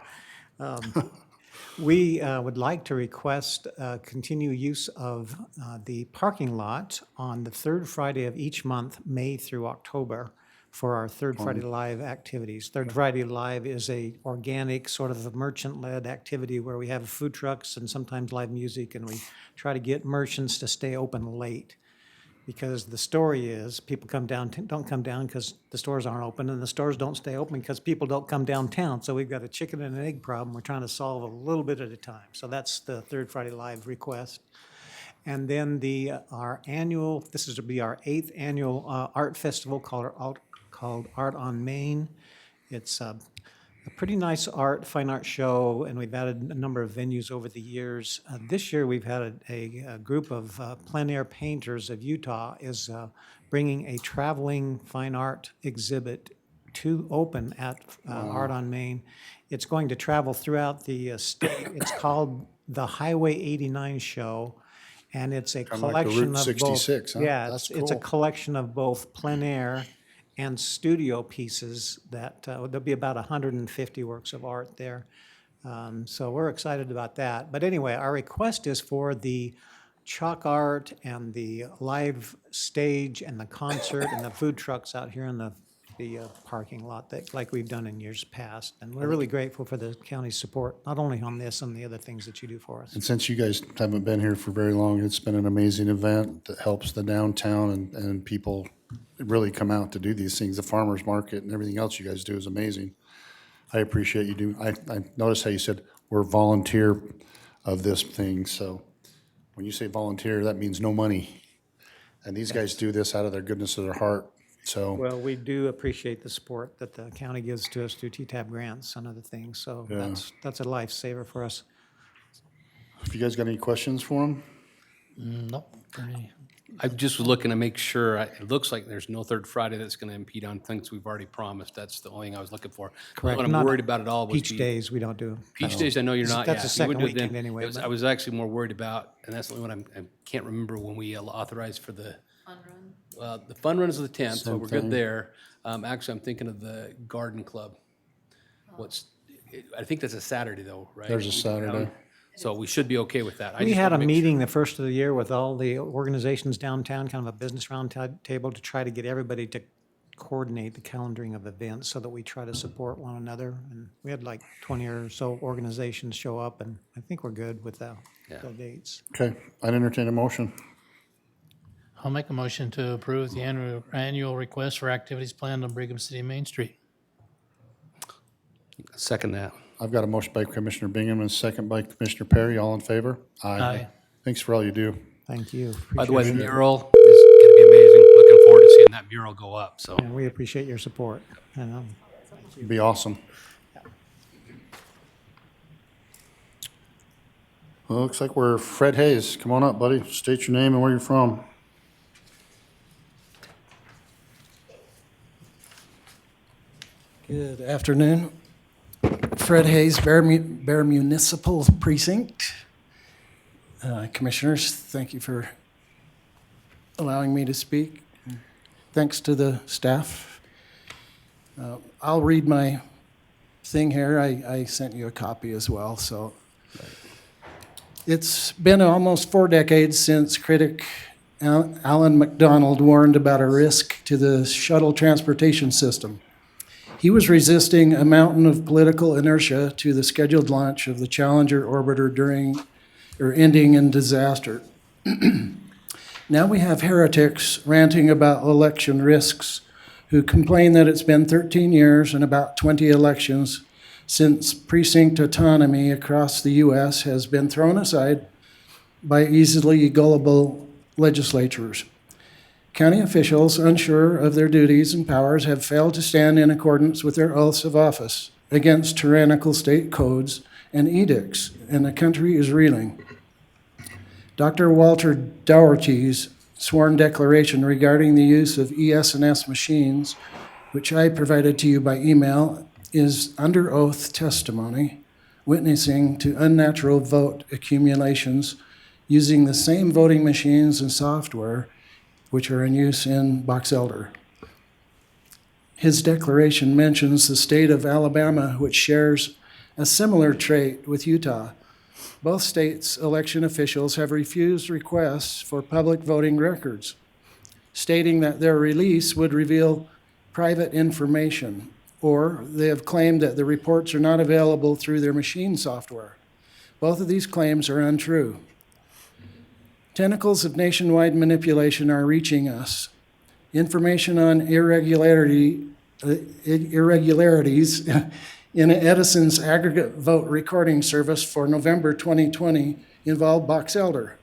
[SPEAKER 10] We would like to request continued use of the parking lot on the third Friday of each month, May through October, for our Third Friday Live activities. Third Friday Live is a organic, sort of a merchant-led activity where we have food trucks and sometimes live music, and we try to get merchants to stay open late. Because the story is, people don't come down because the stores aren't open, and the stores don't stay open because people don't come downtown. So we've got a chicken and an egg problem we're trying to solve a little bit at a time. So that's the Third Friday Live request. And then this is to be our 8th annual art festival called Art on Main. It's a pretty nice fine art show, and we've added a number of venues over the years. This year, we've had a group of plein air painters of Utah is bringing a traveling fine art exhibit to open at Art on Main. It's going to travel throughout the state. It's called the Highway 89 Show, and it's a
[SPEAKER 1] Kinda like the
[SPEAKER 10] collection
[SPEAKER 1] Route
[SPEAKER 10] of both.
[SPEAKER 1] 66, huh?
[SPEAKER 10] Yeah,
[SPEAKER 1] That's
[SPEAKER 10] it's a
[SPEAKER 1] cool.
[SPEAKER 10] collection of both plein air and studio pieces that, there'll be about 150 works of art there. So we're excited about that. But anyway, our request is for the chalk art and the live stage and the concert and the food trucks out here in the parking lot like we've done in years past. And we're really grateful for the county's support, not only on this and the other things that you do for us.
[SPEAKER 1] And since you guys haven't been here for very long, it's been an amazing event that helps the downtown and people really come out to do these things. The farmer's market and everything else you guys do is amazing. I appreciate you do. I noticed how you said we're volunteer of this thing. So when you say volunteer, that means no money. And these guys do this out of their goodness of their heart. So
[SPEAKER 10] Well, we do appreciate the support that the county gives to us through TTAB grants and other things. So
[SPEAKER 1] Yeah.
[SPEAKER 10] that's a lifesaver for us.
[SPEAKER 1] if you guys got any questions for them?
[SPEAKER 2] Nope. Pretty-
[SPEAKER 4] I just was looking to make sure, it looks like there's no third Friday that's going to impede on things we've already promised. That's the only thing I was looking for.
[SPEAKER 10] Correct.
[SPEAKER 4] What I'm
[SPEAKER 10] Not
[SPEAKER 4] worried about at all was
[SPEAKER 10] Peach days, we don't do.
[SPEAKER 4] Peach days, I know you're not.
[SPEAKER 10] That's
[SPEAKER 4] yeah,
[SPEAKER 10] the
[SPEAKER 4] you wouldn't
[SPEAKER 10] second
[SPEAKER 4] do it then.
[SPEAKER 10] weekend anyway,
[SPEAKER 4] I
[SPEAKER 10] but-
[SPEAKER 4] was actually more worried about, and that's the only one I can't remember when we authorized for the
[SPEAKER 5] Fun run.
[SPEAKER 4] the fun run is the 10th, so
[SPEAKER 1] Same
[SPEAKER 4] we're
[SPEAKER 1] thing.
[SPEAKER 4] good there. Actually, I'm thinking of the garden club. I think that's a Saturday though, right?
[SPEAKER 1] There's a
[SPEAKER 4] We go down.
[SPEAKER 1] Saturday.
[SPEAKER 4] So we should be okay with that. I
[SPEAKER 10] We
[SPEAKER 4] just
[SPEAKER 10] had a
[SPEAKER 4] wanna make sure.
[SPEAKER 10] meeting the first of the year with all the organizations downtown, kind of a business table to try to get everybody to coordinate the calendaring of events so that we try to support one another. And we had like 20 or so organizations show up, and I think we're good with the dates.
[SPEAKER 1] Okay, I'd entertain a motion.
[SPEAKER 2] I'll make a motion to approve the annual request for activities planned on Brigham City Main Street.
[SPEAKER 4] Second that.
[SPEAKER 1] I've got a motion by Commissioner Bingham and a second by Commissioner Perry. All in favor?
[SPEAKER 2] Aye.
[SPEAKER 1] Thanks for all you do.
[SPEAKER 10] Thank you.
[SPEAKER 4] By the way, the
[SPEAKER 10] Appreciate it.
[SPEAKER 4] mural is going to be amazing. Looking forward to seeing that mural go up. So
[SPEAKER 10] And we appreciate your support. And,
[SPEAKER 1] It'd be awesome. Well, looks like we're Fred Hayes. Come on up, buddy. State your name and where you're from.
[SPEAKER 11] Good afternoon. Fred Hayes, Bear Municipal Precinct. Commissioners, thank you for allowing me to speak. Thanks to the staff. I'll read my thing here. I sent you a copy as well, so. It's been almost 4 decades since critic Alan MacDonald warned about a risk to the shuttle transportation system. He was resisting a mountain of political inertia to the scheduled launch of the Challenger orbiter ending in disaster. Now we have heretics ranting about election risks who complain that it's been 13 years and about 20 elections since precinct autonomy across the U.S. has been thrown aside by easily gullible legislatures. County officials, unsure of their duties and powers, have failed to stand in accordance with their oaths of office against tyrannical state codes and edicts, and the country is reeling. Dr. Walter Dougherty's sworn declaration regarding the use of ES&S machines, which I provided to you by email, is under oath testimony, witnessing to unnatural vote accumulations using the same voting machines and software which are in use in Box Elder. His declaration mentions the state of Alabama, which shares a similar trait with Utah. Both states' election officials have refused requests for public voting records, stating that their release would reveal private information, or they have claimed that the reports are not available through their machine software. Both of these claims are untrue. Tentacles of nationwide manipulation are reaching us. Information on irregularities in Edison's aggregate vote recording service for November 2020 involved Box Elder.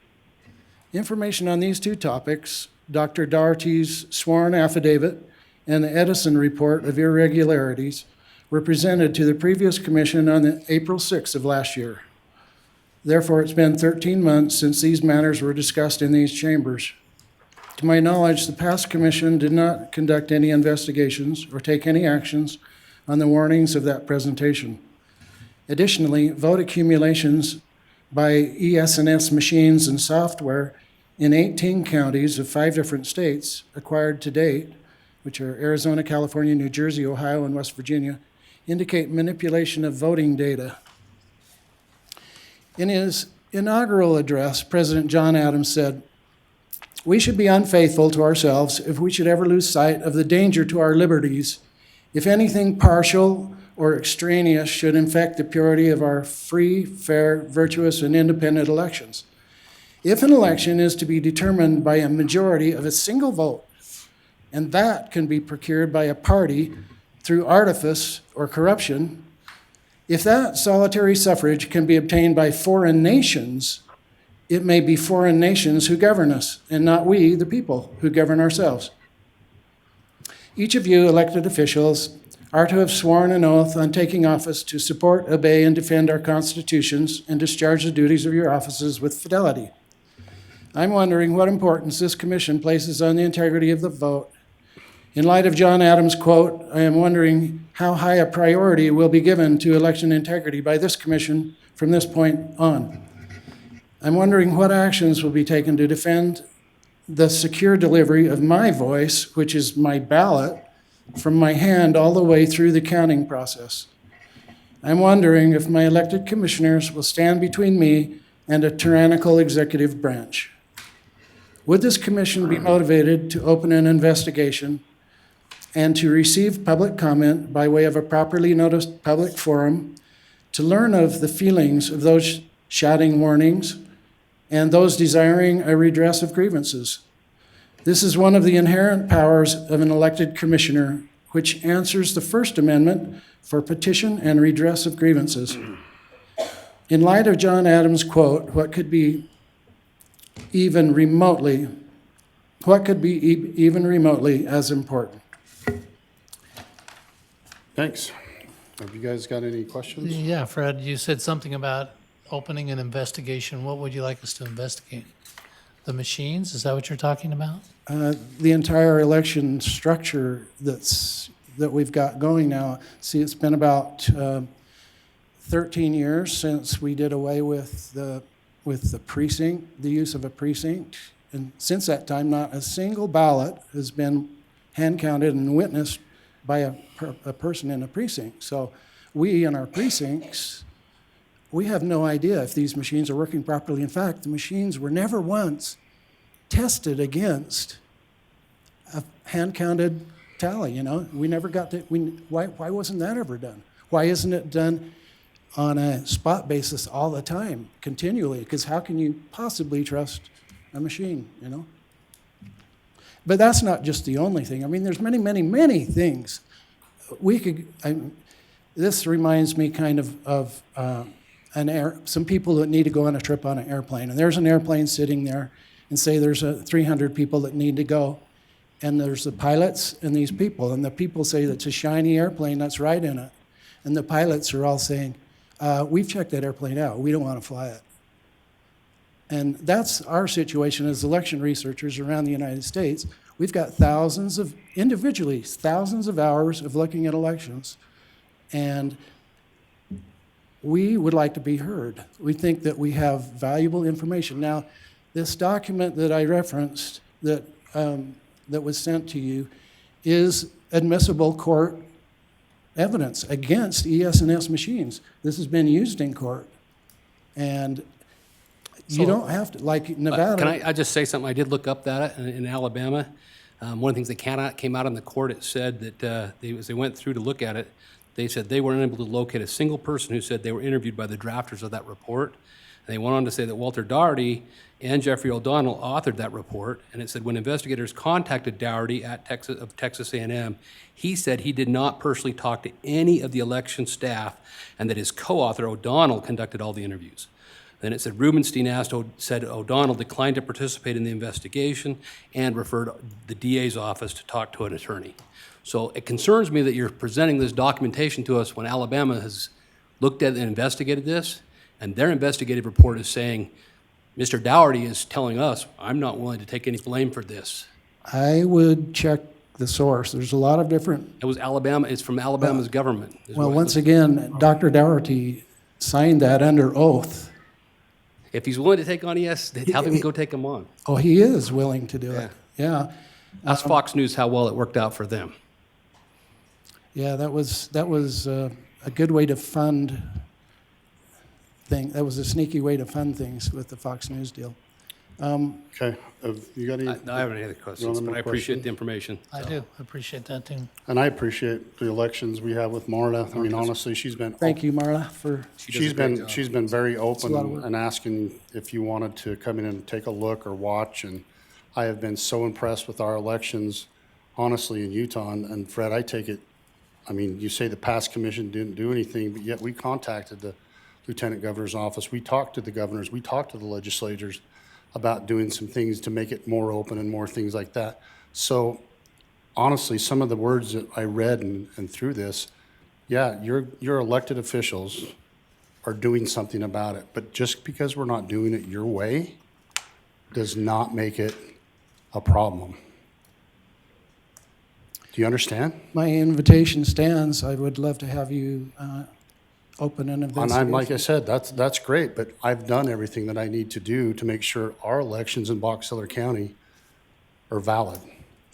[SPEAKER 11] Information on these two topics, Dr. Doherty's sworn affidavit and the Edison report of irregularities, were presented to the previous commission on April 6th of last year. Therefore, it's been 13 months since these matters were discussed in these chambers. To my knowledge, the past commission did not conduct any investigations or take any actions on the warnings of that presentation. Additionally, vote accumulations by ES&S machines and software in 18 counties of 5 different states acquired to date, which are Arizona, California, New Jersey, Ohio, and West Virginia, indicate manipulation of voting data. In his inaugural address, President John Adams said, "We should be unfaithful to ourselves if we should ever lose sight of the danger to our liberties, if anything partial or extraneous should infect the purity of our free, fair, virtuous, and independent elections. If an election is to be determined by a majority of a single vote, and that can be procured by a party through artifice or corruption, if that solitary suffrage can be obtained by foreign nations, it may be foreign nations who govern us, and not we, the people, who govern ourselves. Each of you elected officials are to have sworn an oath on taking office to support, obey, and defend our constitutions and discharge the duties of your offices with fidelity. I'm wondering what importance this commission places on the integrity of the vote. In light of John Adams' quote, I am wondering how high a priority will be given to election integrity by this commission from this point on. I'm wondering what actions will be taken to defend the secure delivery of my voice, which is my ballot, from my hand all the way through the counting process. I'm wondering if my elected commissioners will stand between me and a tyrannical executive branch. Would this commission be motivated to open an investigation and to receive public comment by way of a properly noticed public forum to learn of the feelings of those shouting warnings and those desiring a redress of grievances? This is one of the inherent powers of an elected commissioner, which answers the First Amendment for petition and redress of grievances. In light of John Adams' quote, what could be even remotely as important?
[SPEAKER 1] Thanks. Have you guys got any questions?
[SPEAKER 2] Yeah, Fred, you said something about opening an investigation. What would you like us to investigate? The machines? Is that what you're talking about?
[SPEAKER 11] The entire election structure that we've got going now. See, it's been about 13 years since we did away with the precinct, the use of a precinct. And since that time, not a single ballot has been hand counted and witnessed by a person in a precinct. So we in our precincts, we have no idea if these machines are working properly. In fact, the machines were never once tested against a hand-counted tally, you know? We never got to, why wasn't that ever done? Why isn't it done on a spot basis all the time, continually? Because how can you possibly trust a machine, you know? But that's not just the only thing. I mean, there's many, many, many things. This reminds me kind of some people that need to go on a trip on an airplane. And there's an airplane sitting there, and say there's 300 people that need to go. And there's the pilots and these people. And the people say it's a shiny airplane that's right in it. And the pilots are all saying, we've checked that airplane out. We don't want to fly it. And that's our situation as election researchers around the United States. We've got thousands of hours of looking at elections. And we would like to be heard. We think that we have valuable information. Now, this document that I referenced that was sent to you is admissible court evidence against ES&S machines. This has been used in court. And you don't have to, like Nevada.
[SPEAKER 4] Can I just say something? I did look up that in Alabama. One of the things that came out in the court, it said that as they went through to look at it, they said they weren't able to locate a single person who said they were interviewed by the drafters of that report. And they went on to say that Walter Doherty and Jeffrey O'Donnell authored that report, and it said when investigators contacted Doherty of Texas A&M, he said he did not personally talk to any of the election staff and that his co-author O'Donnell conducted all the interviews. Then it said Rubenstein said O'Donnell declined to participate in the investigation and referred the DA's office to talk to an attorney. So it concerns me that you're presenting this documentation to us when Alabama has looked at and investigated this, and their investigative report is saying, Mr. Dougherty is telling us, I'm not willing to take any blame for this.
[SPEAKER 11] I would check the source. There's a lot of different,
[SPEAKER 4] It was Alabama, it's from Alabama's government. is
[SPEAKER 11] well,
[SPEAKER 4] what it
[SPEAKER 11] once
[SPEAKER 4] was.
[SPEAKER 11] again, Dr. Dougherty signed that under oath.
[SPEAKER 4] If he's willing to take on ES, have him go take him on.
[SPEAKER 11] Oh, he is willing to do it. Yeah.
[SPEAKER 4] Ask Fox News how well it worked out for them.
[SPEAKER 11] Yeah, that was a good way to fund that was a sneaky way to fund things with the Fox News deal.
[SPEAKER 1] Okay, you got any?
[SPEAKER 4] I don't have any other questions, but I appreciate the information.
[SPEAKER 2] I do appreciate that too.
[SPEAKER 1] And I appreciate the elections we have with Marta. I mean, honestly, she's been.
[SPEAKER 11] Thank you, Marla, for,
[SPEAKER 1] She's been very open and asking if you wanted to come in and take a look or watch, and I have been so impressed with our elections, honestly, in Utah. And Fred, I take it, I mean, you say the past commission didn't do anything, but yet we contacted the lieutenant governor's office. We talked to the governors. We talked to the legislators about doing some things to make it more open and more things like that. So honestly, some of the words that I read and through this, yeah, your elected officials are doing something about it. But just because we're not doing it your way does not make it a problem. Do you understand?
[SPEAKER 11] my invitation stands. I would love to have you open an
[SPEAKER 1] And
[SPEAKER 11] investigation.
[SPEAKER 1] I'm, like I said, that's great, but I've done everything that I need to do to make sure our elections in Box Elder County are valid.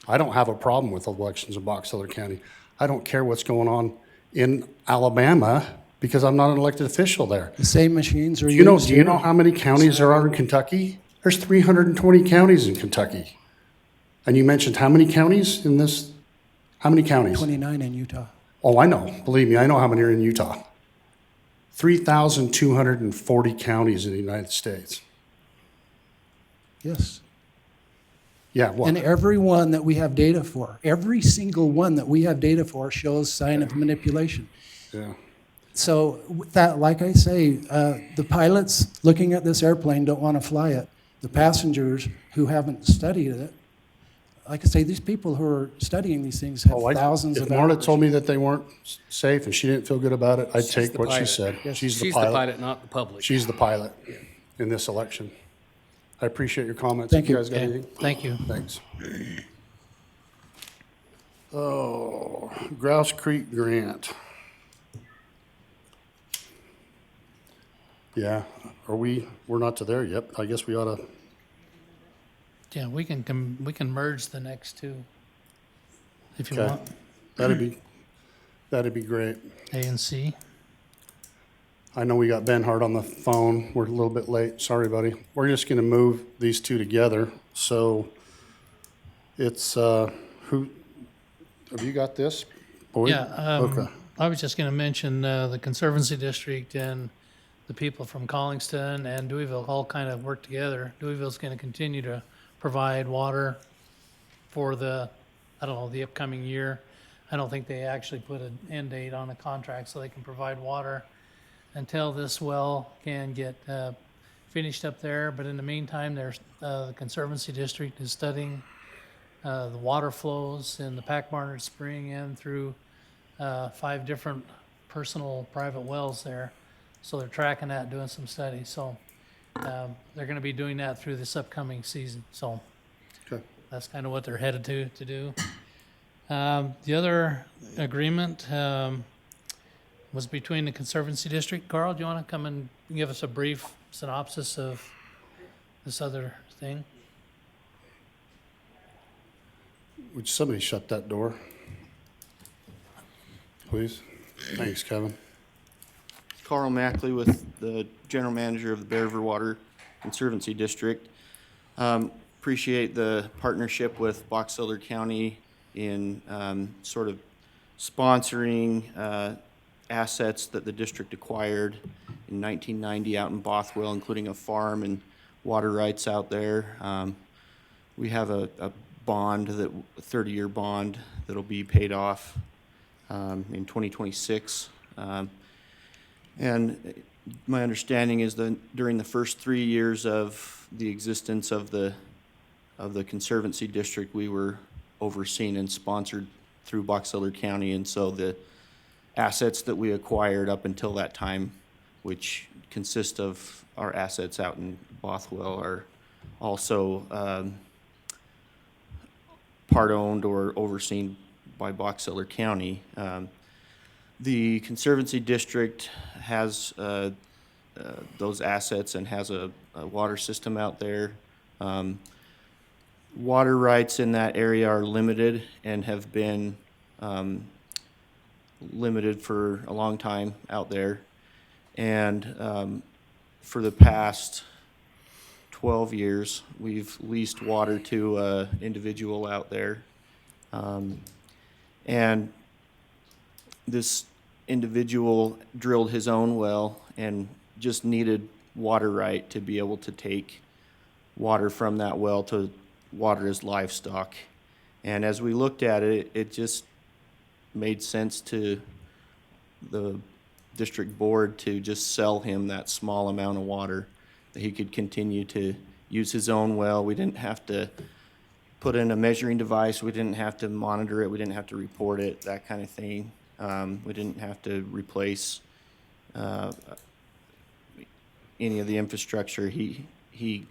[SPEAKER 1] I don't have a problem with elections in Box Elder County. I don't care what's going on in Alabama because I'm not an elected official there.
[SPEAKER 11] The same machines are
[SPEAKER 1] Do
[SPEAKER 11] used
[SPEAKER 1] you know how many counties there are in Kentucky? There's 320 counties in Kentucky. And you mentioned how many counties in this? How many counties?
[SPEAKER 11] 29 in Utah.
[SPEAKER 1] Oh, I know. Believe me, I know how many are in Utah. 3,240 counties in the United States.
[SPEAKER 11] Yes.
[SPEAKER 1] Yeah, what?
[SPEAKER 11] And every one that we have data for, every single one that we have data for shows sign of manipulation.
[SPEAKER 1] Yeah.
[SPEAKER 11] So with that, like I say, the pilots looking at this airplane don't want to fly it. The passengers who haven't studied it, like I say, these people who are studying these things have thousands of
[SPEAKER 1] If Marta
[SPEAKER 11] hours.
[SPEAKER 1] told me that they weren't safe and she didn't feel good about it, I'd take
[SPEAKER 4] the
[SPEAKER 1] what she
[SPEAKER 4] pilot.
[SPEAKER 1] said.
[SPEAKER 11] Yes.
[SPEAKER 1] She's the
[SPEAKER 4] She's the
[SPEAKER 1] pilot.
[SPEAKER 4] pilot, not the public.
[SPEAKER 1] She's the pilot in this election. I appreciate your comments.
[SPEAKER 11] Thank you.
[SPEAKER 1] guys got
[SPEAKER 2] Okay,
[SPEAKER 1] anything?
[SPEAKER 2] thank you.
[SPEAKER 1] Thanks. Oh, Grouse Creek Grant. Yeah, we're not to there yet. I guess we ought to,
[SPEAKER 2] Yeah, we can merge the next two if you
[SPEAKER 1] okay.
[SPEAKER 2] want,
[SPEAKER 1] That'd be great.
[SPEAKER 2] A and C.
[SPEAKER 1] I know we got Ben Hart on the phone. We're a little bit late. Sorry, buddy. We're just gonna move these two together. So it's, who, have you got this? Boyd?
[SPEAKER 2] Yeah,
[SPEAKER 1] Okay.
[SPEAKER 2] I was just gonna mention, the Conservancy District and the people from Collingston and Deweyville all kind of work together. Deweyville's gonna continue to provide water for the upcoming year. I don't think they actually put an end date on the contract, so they can provide water until this well can get finished up there. But in the meantime, the Conservancy District is studying the water flows in the Pack Barnard Spring and through 5 different personal private wells there. So they're tracking that, doing some studies. So they're going to be doing that through this upcoming season. So
[SPEAKER 1] Okay.
[SPEAKER 2] that's kind of what they're headed to do. The other agreement was between the Conservancy District. Carl, do you want to come and give us a brief synopsis of this other thing?
[SPEAKER 1] Would somebody shut that door? Please? Thanks, Kevin.
[SPEAKER 12] Carl Mackley with the General Manager of the Bear River Water Conservancy District. Appreciate the partnership with Box Elder County in sort of sponsoring assets that the district acquired in 1990 out in Bothwell, including a farm and water rights out there. We have a bond, a 30-year bond that'll be paid off in 2026. And my understanding is that during the first 3 years of the existence of the Conservancy District, we were overseen and sponsored through Box Elder County, and so the assets that we acquired up until that time, which consist of our assets out in Bothwell, are also part-owned or overseen by Box Elder County. The Conservancy District has those assets and has a water system out there. Water rights in that area are limited and have been limited for a long time out there. And for the past 12 years, we've leased water to an individual out there. And this individual drilled his own well and just needed water right to be able to take water from that well to water his livestock. And as we looked at it, it just made sense to the district board to just sell him that small amount of water, that he could continue to use his own well. We didn't have to put in a measuring device. We didn't have to monitor it. We didn't have to report it, that kind of thing. We didn't have to replace any of the infrastructure. He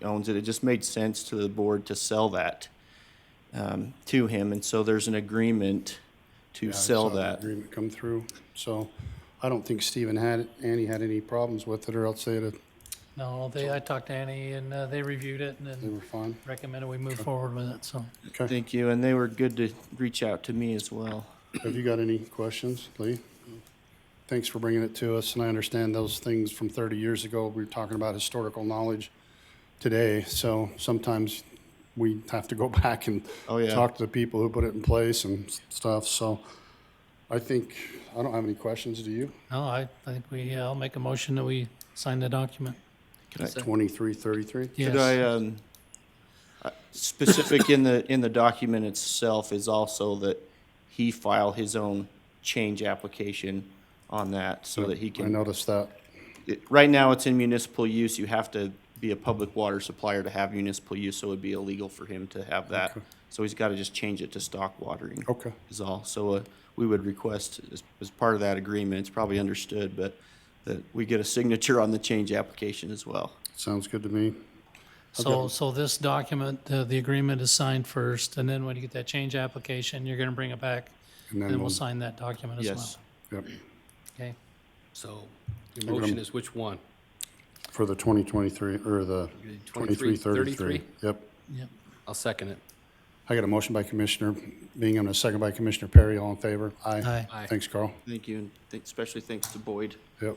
[SPEAKER 12] owns it. It just made sense to the board to sell that to him, and so there's an agreement to
[SPEAKER 1] Yeah, I
[SPEAKER 12] sell
[SPEAKER 1] saw the
[SPEAKER 12] that.
[SPEAKER 1] agreement come through. So I don't think Annie had any problems with it, or else they'd have,
[SPEAKER 2] No, I talked to Annie and they reviewed it and
[SPEAKER 1] they
[SPEAKER 2] then
[SPEAKER 1] were fine.
[SPEAKER 2] recommended we move forward with it, so.
[SPEAKER 1] Okay.
[SPEAKER 12] Thank you, and they were good to reach out to me as well.
[SPEAKER 1] Have you got any questions, Lee? Thanks for bringing it to us, and I understand those things from 30 years ago. We were talking about historical knowledge today, so sometimes we have to go back and
[SPEAKER 12] Oh, yeah.
[SPEAKER 1] talk to the people who put it in place and stuff, so I don't have any questions, do you?
[SPEAKER 2] No, I think I'll make a motion that we sign the document.
[SPEAKER 1] 2333?
[SPEAKER 2] Yes.
[SPEAKER 12] Could I, specific in the document itself is also that he file his own change application on that, so that he
[SPEAKER 1] I
[SPEAKER 12] can.
[SPEAKER 1] noticed that.
[SPEAKER 12] Right now, it's in municipal use. You have to be a public water supplier to have municipal use, so it would be illegal for him to have that.
[SPEAKER 1] Okay.
[SPEAKER 12] So he's got to just change it to stock watering.
[SPEAKER 1] Okay.
[SPEAKER 12] Is all. So we would request, as part of that agreement, it's probably understood, but that we get a signature on the change application as well.
[SPEAKER 1] Sounds good to me.
[SPEAKER 2] So this document, the agreement is signed first, and then when you get that change application, you're gonna bring it back,
[SPEAKER 1] And then
[SPEAKER 2] and we'll
[SPEAKER 1] we'll,
[SPEAKER 2] sign that document as well.
[SPEAKER 12] Yes.
[SPEAKER 1] yep,
[SPEAKER 2] Okay,
[SPEAKER 4] So your motion is which one?
[SPEAKER 1] for the 2023, or the 2333. Yep.
[SPEAKER 2] yep.
[SPEAKER 4] I'll second it.
[SPEAKER 1] I got a motion by Commissioner Bingham and a second by Commissioner Perry. All in favor?
[SPEAKER 2] Aye.
[SPEAKER 4] Aye.
[SPEAKER 1] Thanks, Carl.
[SPEAKER 12] Thank you, and especially thanks to Boyd.
[SPEAKER 1] Yep.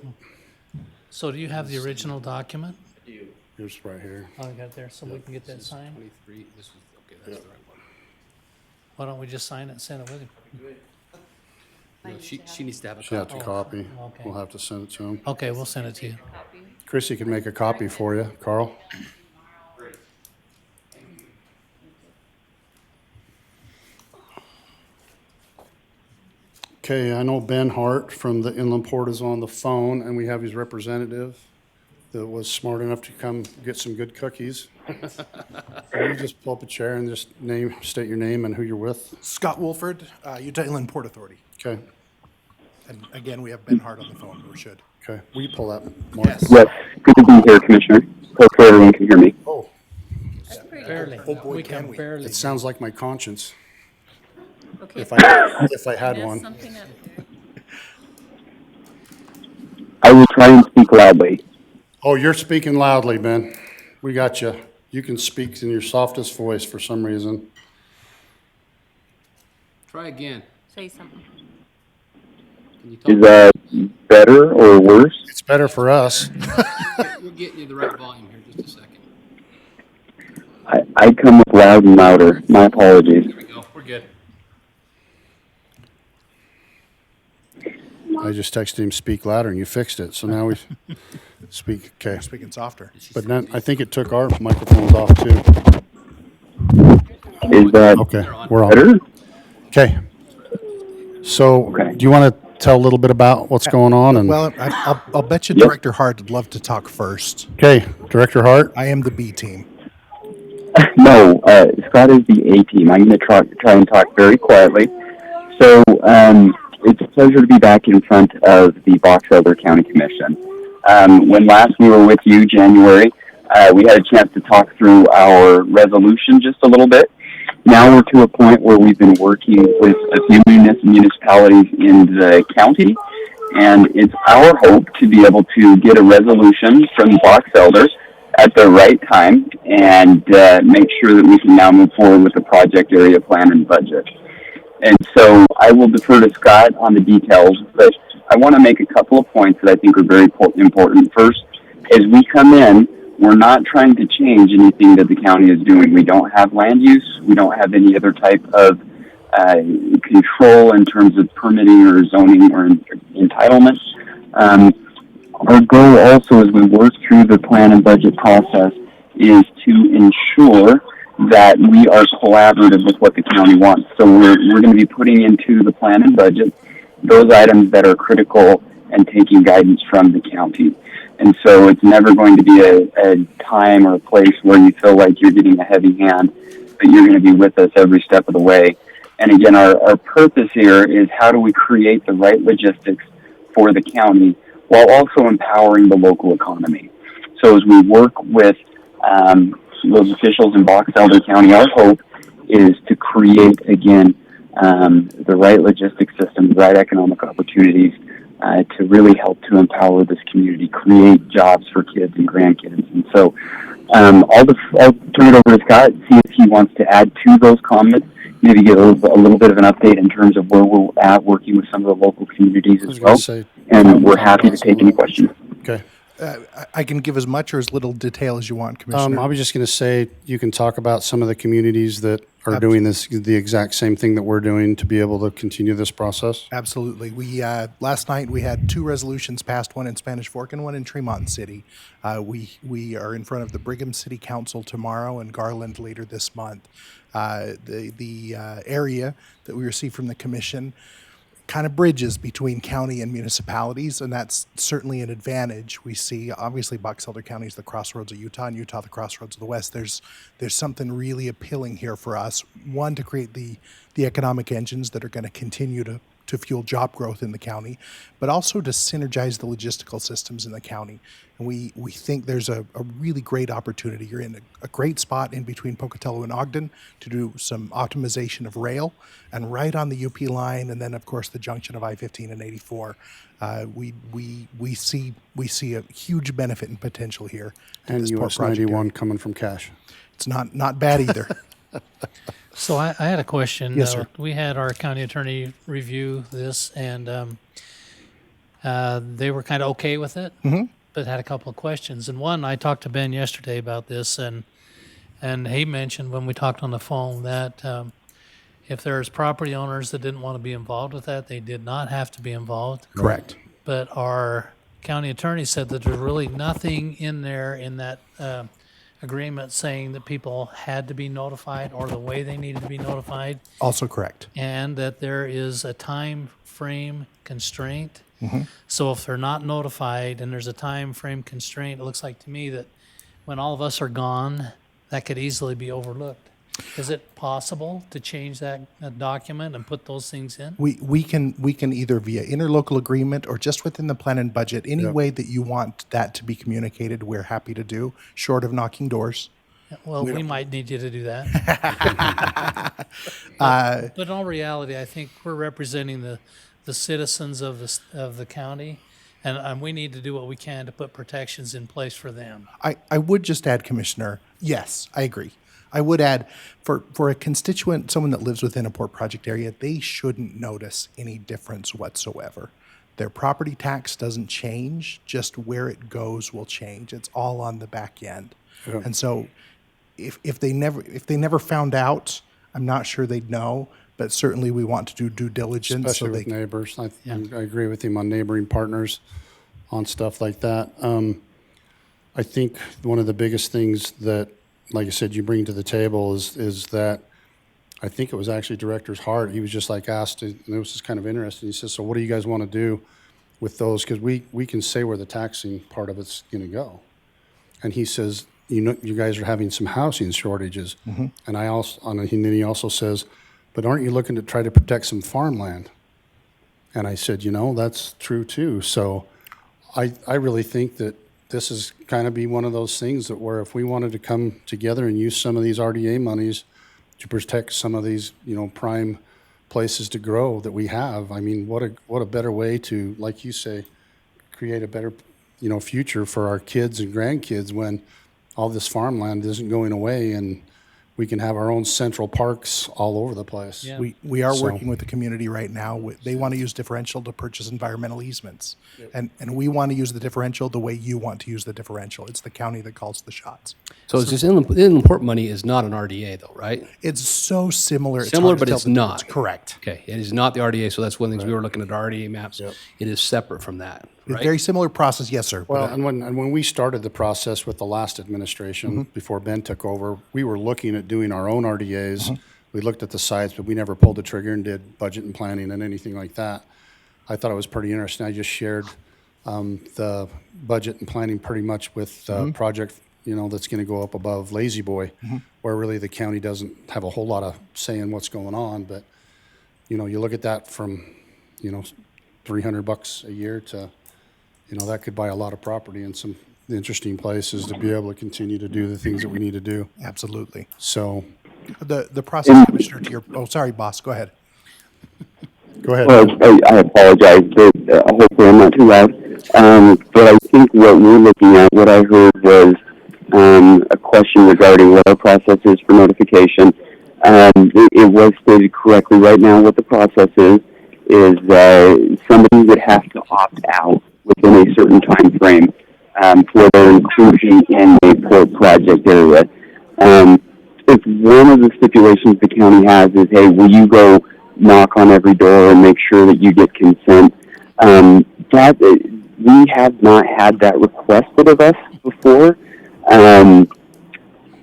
[SPEAKER 2] So do you have the original document?
[SPEAKER 1] Here's right here.
[SPEAKER 2] Oh, I got it there, so we can get that signed?
[SPEAKER 4] 23, this is, okay, that's the right one.
[SPEAKER 2] Why don't we just sign it and send it with him?
[SPEAKER 4] No, she needs to have a
[SPEAKER 1] She has
[SPEAKER 4] copy.
[SPEAKER 1] to copy.
[SPEAKER 2] okay.
[SPEAKER 1] We'll have to send it to him.
[SPEAKER 2] Okay, we'll send it to you.
[SPEAKER 1] Chrissy can make a copy for you. Carl? Okay, I know Ben Hart from the Inland Port is on the phone, and we have his representative that was smart enough to come get some good cookies. Can you just pull up a chair and just state your name and who you're with?
[SPEAKER 13] Scott Wolford, Utah Inland Port Authority.
[SPEAKER 1] Okay,
[SPEAKER 13] And again, we have Ben Hart on the phone, or should.
[SPEAKER 1] okay. Will you pull that, Mark?
[SPEAKER 13] Yes.
[SPEAKER 14] Yes, good to be here, Commissioner. Hopefully everyone can hear me.
[SPEAKER 1] Oh,
[SPEAKER 2] Barely.
[SPEAKER 13] Oh, boy,
[SPEAKER 2] We
[SPEAKER 13] can
[SPEAKER 2] can
[SPEAKER 13] we.
[SPEAKER 2] barely.
[SPEAKER 1] it sounds like my conscience,
[SPEAKER 5] Okay.
[SPEAKER 1] if I had
[SPEAKER 5] mess
[SPEAKER 1] one.
[SPEAKER 5] something up here.
[SPEAKER 14] I will try and speak loudly.
[SPEAKER 1] Oh, you're speaking loudly, Ben. We got you. You can speak in your softest voice for some reason.
[SPEAKER 4] Try again.
[SPEAKER 5] Say something.
[SPEAKER 4] Can you
[SPEAKER 14] Is
[SPEAKER 4] talk?
[SPEAKER 14] that better or worse?
[SPEAKER 1] It's better for us.
[SPEAKER 4] We're getting you the right volume here, just a second.
[SPEAKER 14] I come up loud and louder. My apologies.
[SPEAKER 4] There we go, we're good.
[SPEAKER 1] I just texted him, speak louder, and you fixed it. So now we speak, okay.
[SPEAKER 13] Speaking softer.
[SPEAKER 1] But then I think it took our microphones off too.
[SPEAKER 14] Is that
[SPEAKER 1] Okay, we're on.
[SPEAKER 14] better?
[SPEAKER 1] Okay. So
[SPEAKER 14] Okay.
[SPEAKER 1] do you want to tell a little bit about what's going on? And
[SPEAKER 13] Well, I'll bet you Director Hart would love to talk first.
[SPEAKER 1] okay, Director Hart.
[SPEAKER 13] I am the B team.
[SPEAKER 14] No, Scott is the A team. I'm going to try and talk very quietly. So it's a pleasure to be back in front of the Box Elder County Commission. When last we were with you, January, we had a chance to talk through our resolution just a little bit. Now we're to a point where we've been working with a few municipalities in the county, and it's our hope to be able to get a resolution from the Box Elders at the right time and make sure that we can now move forward with the project area plan and budget. And so I will defer to Scott on the details, but I want to make a couple of points that I think are very important. First, as we come in, we're not trying to change anything that the county is doing. We don't have land use. We don't have any other type of control in terms of permitting or zoning or entitlement. Our goal also as we work through the plan and budget process is to ensure that we are collaborative with what the county wants. So we're going to be putting into the plan and budget those items that are critical and taking guidance from the county. And so it's never going to be a time or a place where you feel like you're getting a heavy hand, but you're going to be with us every step of the way. And again, our purpose here is how do we create the right logistics for the county while also empowering the local economy. So as we work with those officials in Box Elder County, our hope is to create, again, the right logistics system, the right economic opportunities to really help to empower this community, create jobs for kids and grandkids. And so I'll turn it over to Scott, see if he wants to add to those comments, maybe give a little bit of an update in terms of where we're at working with some of the local communities as well. And we're happy to take any questions.
[SPEAKER 1] Okay.
[SPEAKER 13] I can give as much or as little detail as you want, Commissioner.
[SPEAKER 1] I was just going to say you can talk about some of the communities that are doing the exact same thing that we're doing to be able to continue this process.
[SPEAKER 13] Absolutely. We last night we had 2 resolutions passed, one in Spanish Fork and one in Tremont City. We are in front of the Brigham City Council tomorrow and Garland later this month. The area that we received from the commission kind of bridges between county and municipalities, and that's certainly an advantage. We see, obviously, Box Elder County is the crossroads of Utah, and Utah the crossroads of the West. There's something really appealing here for us. One, to create the economic engines that are going to continue to fuel job growth in the county, but also to synergize the logistical systems in the county. And we think there's a really great opportunity. You're in a great spot in between Pocatello and Ogden to do some optimization of rail, and right on the UP line, and then of course the junction of I-15 and 84. We see a huge benefit and potential here.
[SPEAKER 1] And US 91 coming from Cache.
[SPEAKER 13] It's not bad either.
[SPEAKER 2] So I had a question.
[SPEAKER 13] Yes, sir.
[SPEAKER 2] We had our county attorney review this, and they were kind of okay with it, but had a couple of questions. And one, I talked to Ben yesterday about this, and he mentioned when we talked on the phone that if there's property owners that didn't want to be involved with that, they did not have to be involved.
[SPEAKER 1] Correct.
[SPEAKER 2] But our county attorney said that there's really nothing in there in that agreement saying that people had to be notified or the way they needed to be notified,
[SPEAKER 13] Also correct.
[SPEAKER 2] and that there is a time frame constraint. So if they're not notified and there's a time frame constraint, it looks like to me that when all of us are gone, that could easily be overlooked. Is it possible to change that document and put those things in?
[SPEAKER 13] We can either via interlocal agreement or just within the plan and budget, any way that you want that to be communicated, we're happy to do, short of knocking doors.
[SPEAKER 2] Well, we might need you to do that. But in all reality, I think we're representing the citizens of the county, and we need to do what we can to put protections in place for them.
[SPEAKER 13] I would just add, Commissioner, yes, I agree. I would add, for a constituent, someone that lives within a port project area, they shouldn't notice any difference whatsoever. Their property tax doesn't change, just where it goes will change. It's all on the back end. Yeah. And so if they never found out, I'm not sure they'd know, but certainly we want to do due diligence.
[SPEAKER 1] Especially with neighbors. I agree with him on neighboring partners on stuff like that. I think one of the biggest things that, like I said, you bring to the table is that I think it was actually Director's Hart. He was just like asked, and it was just kind of interesting. He says, so what do you guys want to do with those? Because we can say where the taxing part of it's going to go. And he says, you know, you guys are having some housing shortages. And I also, and then he also says, but aren't you looking to try to protect some farmland? And I said, you know, that's true too. So I really think that this is kind of be one of those things that where if we wanted to come together and use some of these RDA monies to protect some of these, you know, prime places to grow that we have, I mean, what a better way to, like you say, create a better, you know, future for our kids and grandkids when all this farmland isn't going away and we can have our own central parks all over the place.
[SPEAKER 2] Yeah.
[SPEAKER 13] We are
[SPEAKER 1] So-
[SPEAKER 13] working with the community right now. They want to use differential to purchase environmental easements. And we want to use the differential the way you want to use the differential. It's the county that calls the shots.
[SPEAKER 4] So it's just inland port money is not an RDA though, right?
[SPEAKER 13] It's so similar. It's
[SPEAKER 4] Similar,
[SPEAKER 13] hard to
[SPEAKER 4] but
[SPEAKER 13] tell
[SPEAKER 4] it's
[SPEAKER 13] the difference.
[SPEAKER 4] not.
[SPEAKER 13] Correct.
[SPEAKER 4] Okay, it is not the RDA, so that's one of the things we were looking at RDA maps. It is separate from that, right?
[SPEAKER 13] Very similar process, yes, sir.
[SPEAKER 1] Well,
[SPEAKER 13] but,
[SPEAKER 1] and when we started the process with the last administration, before Ben took over, we were looking at doing our own RDAs. We looked at the sites, but we never pulled the trigger and did budget and planning and anything like that. I thought it was pretty interesting. I just shared the budget and planning pretty much with the project, you know, that's going to go up above Lazy Boy, where really the county doesn't have a whole lot of say in what's going on. But, you know, you look at that from, you know, $300 a year to, you know, that could buy a lot of property in some interesting places to be able to continue to do the things that we need to do.
[SPEAKER 13] absolutely.
[SPEAKER 1] So,
[SPEAKER 13] The process, Commissioner, to your, oh, sorry, boss, go ahead.
[SPEAKER 1] go ahead.
[SPEAKER 14] Well, I apologize, but hopefully I'm not too loud. But I think what we're looking at, what I heard was a question regarding what our process is for notification. It was stated correctly. Right now, what the process is somebody would have to opt out within a certain time frame for their inclusion in a port project area. If one of the stipulations the county has is, hey, will you go knock on every door and make sure that you get consent, that we have not had that requested of us before.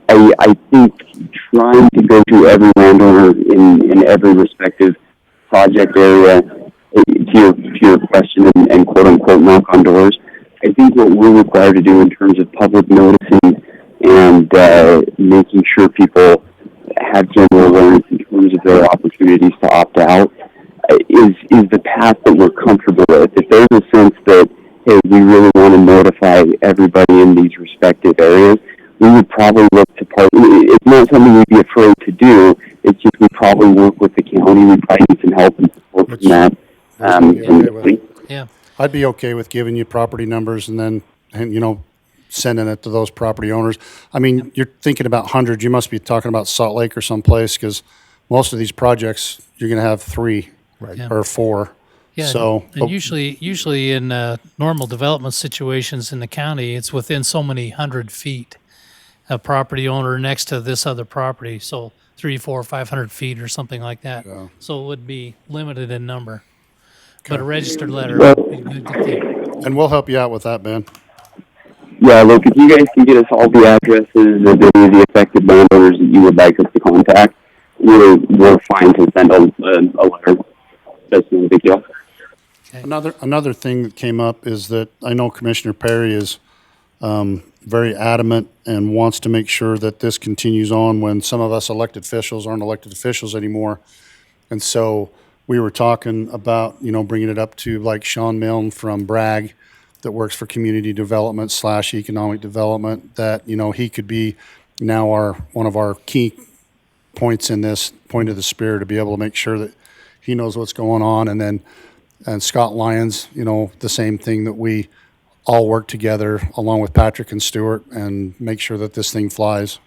[SPEAKER 14] I think trying to go to every landowner in every respective project area, to your question and quote unquote knock on doors, I think what we're required to do in terms of public noticing and making sure people have general awareness in terms of their opportunities to opt out is the path that we're comfortable with. If there's a sense that, hey, we really want to notify everybody in these respective areas, we would probably look to it's not something we'd be afraid to do. It's just we probably work with the county. We probably need some help and support from that.
[SPEAKER 2] Yeah.
[SPEAKER 1] I'd be okay with giving you property numbers and you know, sending it to those property owners. I mean, you're thinking about hundreds. You must be talking about Salt Lake or someplace because most of these projects you're going to have 3
[SPEAKER 2] Yeah.
[SPEAKER 1] or 4.
[SPEAKER 2] Yeah,
[SPEAKER 1] So,
[SPEAKER 2] and usually in normal development situations in the county, it's within so many 100 feet. A property owner next to this other property, so 300, 400, 500 feet or something like that.
[SPEAKER 1] Yeah.
[SPEAKER 2] So it would be limited in number. But a registered letter would be good to keep.
[SPEAKER 1] and we'll help you out with that, Ben.
[SPEAKER 14] Yeah, look, if you guys can get us all the addresses of any of the affected landowners that you would like us to contact, we're fine to send a letter. That's no big deal.
[SPEAKER 1] Another thing that came up is that I know Commissioner Perry is very adamant and wants to make sure that this continues on when some of us elected officials aren't elected officials anymore. And so we were talking about, you know, bringing it up to like Sean Milne from Bragg that works for community development / economic development, that, you know, he could be now one of our key points in this, point of the spear, to be able to make sure that he knows what's going on. And Scott Lyons, you know, the same thing, that we all work together along with Patrick and Stewart and make sure that this thing flies.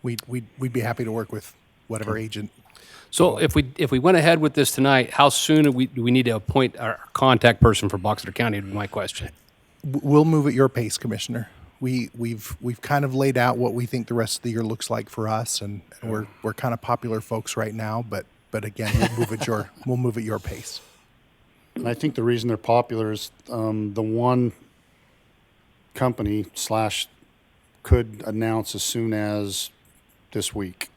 [SPEAKER 13] We'd be happy to work with whatever agent.
[SPEAKER 4] So if we went ahead with this tonight, how soon do we need to appoint our contact person for Box Elder County? Would be my question.
[SPEAKER 13] We'll move at your pace, Commissioner. We've kind of laid out what we think the rest of the year looks like for us, and we're kind of popular folks right now, but again, we'll move at your pace.
[SPEAKER 1] And I think the reason they're popular is the one company / could announce as soon as this week.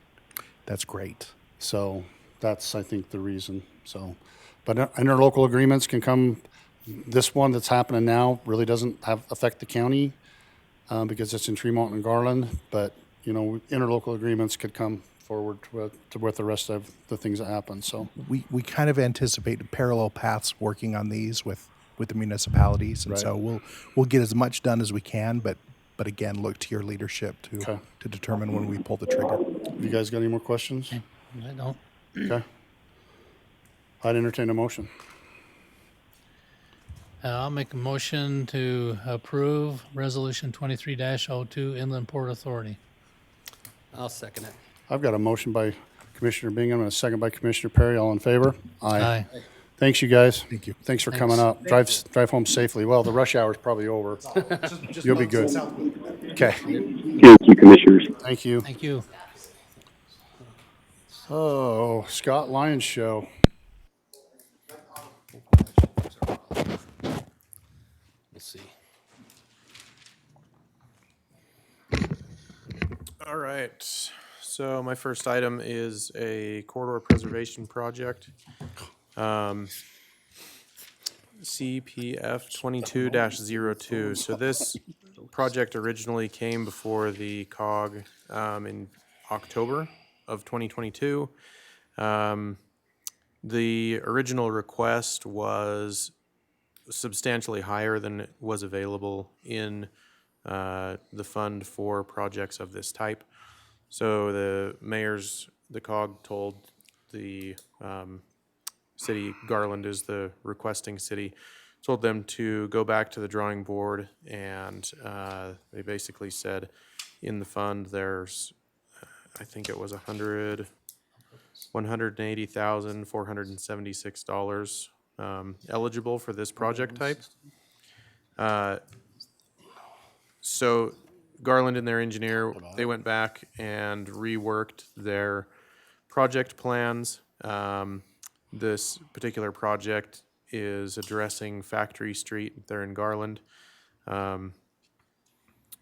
[SPEAKER 13] that's great.
[SPEAKER 1] So that's, I think, the reason. So, but interlocal agreements can come, this one that's happening now really doesn't affect the county because it's in Tremont and Garland, but, you know, interlocal agreements could come forward with the rest of the things that happen, so.
[SPEAKER 13] We kind of anticipate parallel paths working on these with the municipalities, and
[SPEAKER 1] Right.
[SPEAKER 13] so we'll get as much done as we can, but again, look to your leadership
[SPEAKER 1] Okay.
[SPEAKER 13] to determine when we pull the trigger.
[SPEAKER 1] Have you guys got any more questions?
[SPEAKER 2] I don't.
[SPEAKER 1] Okay. I'd entertain a motion.
[SPEAKER 2] I'll make a motion to approve Resolution 23-02 Inland Port Authority.
[SPEAKER 4] I'll second it.
[SPEAKER 1] I've got a motion by Commissioner Bingham and a second by Commissioner Perry. All in favor?
[SPEAKER 2] Aye.
[SPEAKER 1] Thanks, you guys.
[SPEAKER 13] Thank you.
[SPEAKER 1] Thanks for coming up. Drive home safely. Well, the rush hour's probably over. You'll be good. Okay.
[SPEAKER 14] Thank you, Commissioners.
[SPEAKER 1] Thank you.
[SPEAKER 2] Thank you.
[SPEAKER 1] Oh, Scott Lyons Show.
[SPEAKER 4] Let's see.
[SPEAKER 8] All right, so my first item is a corridor preservation project. CPF 22-02. So this project originally came before the COG in October of 2022. The original request was substantially higher than was available in the fund for projects of this type. So the COG told the city, Garland is the requesting city, told them to go back to the drawing board, and they basically said in the fund there's, I think it was $180,476 eligible for this project type. So Garland and their engineer, they went back and reworked their project plans. This particular project is addressing Factory Street there in Garland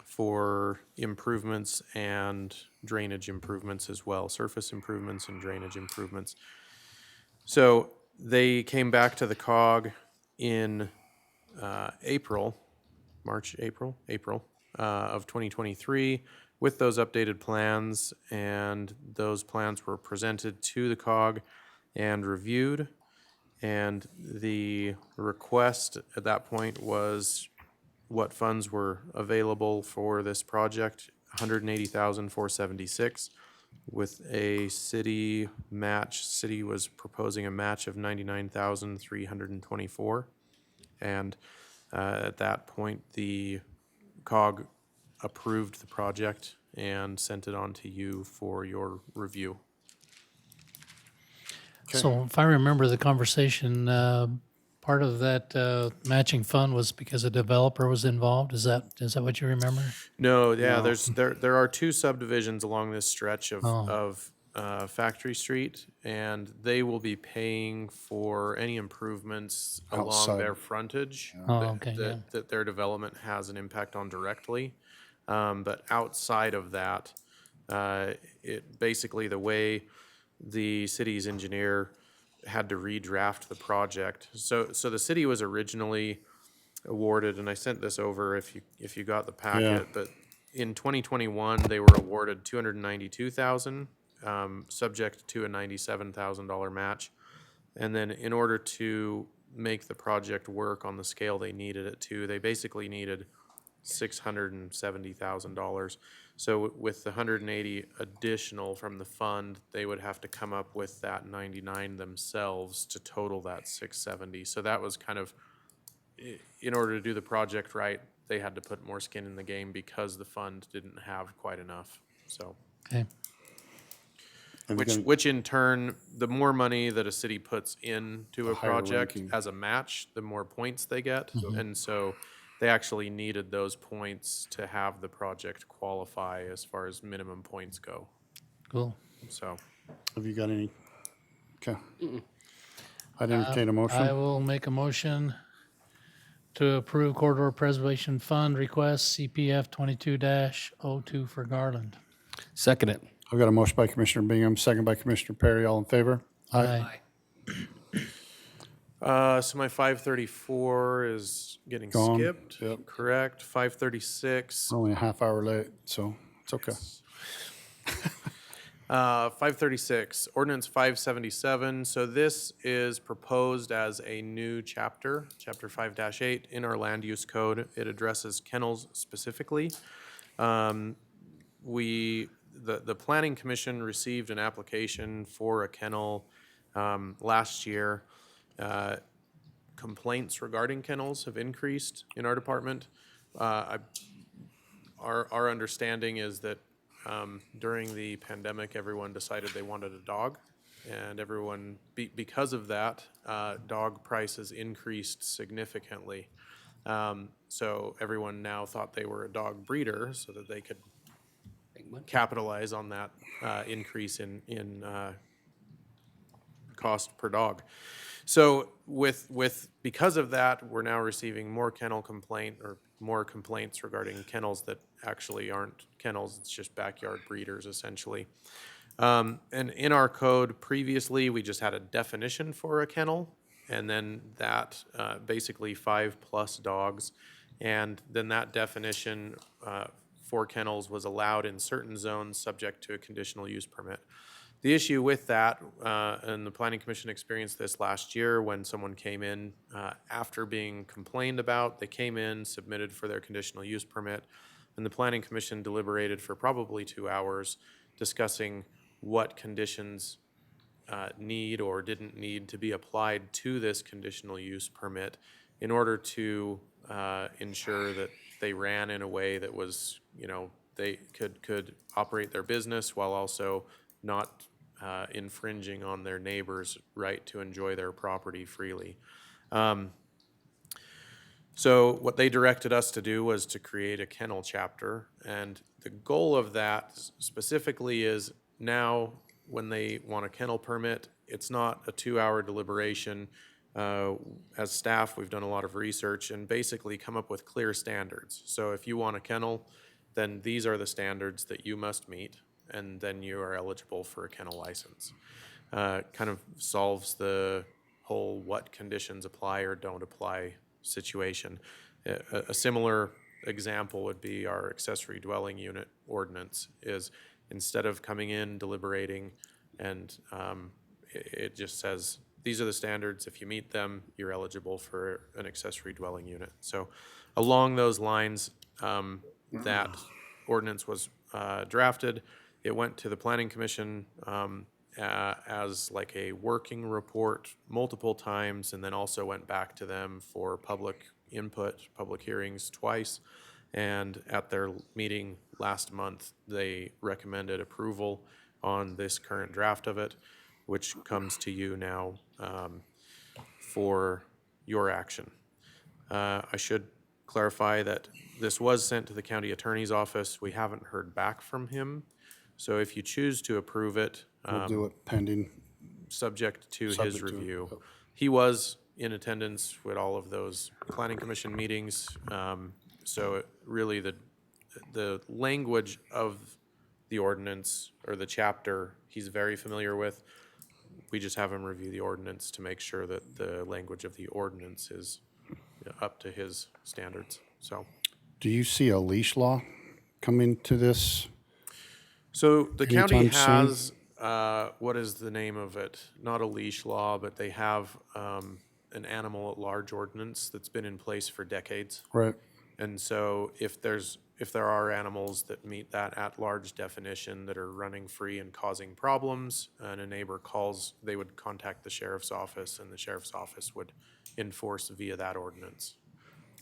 [SPEAKER 8] for improvements and drainage improvements as well, surface improvements and drainage improvements. So they came back to the COG in April of 2023 with those updated plans, and those plans were presented to the COG and reviewed. And the request at that point was what funds were available for this project, $180,476, with a city match. City was proposing a match of $99,324, and at that point, the COG approved the project and sent it on to you for your review.
[SPEAKER 2] So if I remember the conversation, part of that matching fund was because a developer was involved. Is that what you remember?
[SPEAKER 8] No, yeah, there are two subdivisions along this stretch of
[SPEAKER 2] Oh.
[SPEAKER 8] Factory Street, and they will be paying for any improvements along
[SPEAKER 1] Outside.
[SPEAKER 8] their frontage
[SPEAKER 2] Oh,
[SPEAKER 8] that,
[SPEAKER 2] okay,
[SPEAKER 8] that,
[SPEAKER 2] yeah.
[SPEAKER 8] that their development has an impact on directly. But outside of that, it basically the way the city's engineer had to redraft the project. So the city was originally awarded, and I sent this over if you got the packet,
[SPEAKER 1] Yeah.
[SPEAKER 8] but in 2021 they were awarded $292,000, subject to a $97,000 match. And then in order to make the project work on the scale they needed it to, they basically needed $670,000. So with the 180 additional from the fund, they would have to come up with that 99 themselves to total that 670. So that was kind of, in order to do the project right, they had to put more skin in the game because the fund didn't have quite enough. So,
[SPEAKER 2] Okay.
[SPEAKER 8] which in turn, the more money that a city puts into a
[SPEAKER 1] higher
[SPEAKER 8] project
[SPEAKER 1] ranking.
[SPEAKER 8] as a match, the more points they get. And so they actually needed those points to have the project qualify as far as minimum points go.
[SPEAKER 2] Cool.
[SPEAKER 8] So,
[SPEAKER 1] Have you got any? Okay. I'd entertain a motion.
[SPEAKER 2] I will make a motion to approve Corridor Preservation Fund request CPF 22-02 for Garland.
[SPEAKER 4] Second it.
[SPEAKER 1] I've got a motion by Commissioner Bingham, second by Commissioner Perry. All in favor?
[SPEAKER 2] Aye.
[SPEAKER 8] So my 534 is getting
[SPEAKER 1] Gone.
[SPEAKER 8] skipped.
[SPEAKER 1] Yep.
[SPEAKER 8] Correct. 536.
[SPEAKER 1] We're only a half hour late, so it's okay.
[SPEAKER 8] 536, ordinance 577. So this is proposed as a new chapter, chapter 5-8 in our land use code. It addresses kennels specifically. The Planning Commission received an application for a kennel last year. Complaints regarding kennels have increased in our department. Our understanding is that during the pandemic, everyone decided they wanted a dog, and everyone, because of that, dog prices increased significantly. So everyone now thought they were a dog breeder so that they could capitalize on that increase in cost per dog. So because of that, we're now receiving more more complaints regarding kennels that actually aren't kennels. It's just backyard breeders, essentially. And in our code previously, we just had a definition for a kennel, and then that basically 5+ dogs. And then that definition for kennels was allowed in certain zones subject to a conditional use permit. The issue with that, and the Planning Commission experienced this last year when someone came in after being complained about. They came in, submitted for their conditional use permit, and the Planning Commission deliberated for probably 2 hours discussing what conditions need or didn't need to be applied to this conditional use permit in order to ensure that they ran in a way that was, they could operate their business while also not infringing on their neighbor's right to enjoy their property freely. So what they directed us to do was to create a kennel chapter, and the goal of that specifically is now when they want a kennel permit, it's not a 2-hour deliberation. As staff, we've done a lot of research and basically come up with clear standards. So if you want a kennel, then these are the standards that you must meet, and then you are eligible for a kennel license. Kind of solves the whole what conditions apply or don't apply situation. A similar example would be our accessory dwelling unit ordinance is instead of coming in, deliberating, and it just says, these are the standards. If you meet them, you're eligible for an accessory dwelling unit. So along those lines, that ordinance was drafted. It went to the Planning Commission as like a working report multiple times, and then also went back to them for public input, public hearings twice. And at their meeting last month, they recommended approval on this current draft of it, which comes to you now for your action. I should clarify that this was sent to the county attorney's office. We haven't heard back from him. So if you choose to approve it,
[SPEAKER 1] We'll do it pending.
[SPEAKER 8] subject to his
[SPEAKER 1] Subject to it.
[SPEAKER 8] review. He was in attendance with all of those Planning Commission meetings. So really the language of the ordinance or the chapter, he's very familiar with. We just have him review the ordinance to make sure that the language of the ordinance is up to his standards, so.
[SPEAKER 1] Do you see a leash law coming to this?
[SPEAKER 8] So the county
[SPEAKER 1] Anytime
[SPEAKER 8] has, what is the name of it? Not a leash law, but they have an animal at large ordinance that's been in place for decades.
[SPEAKER 1] Right.
[SPEAKER 8] And so if there are animals that meet that at-large definition that are running free and causing problems, and a neighbor calls, they would contact the sheriff's office, and the sheriff's office would enforce via that ordinance.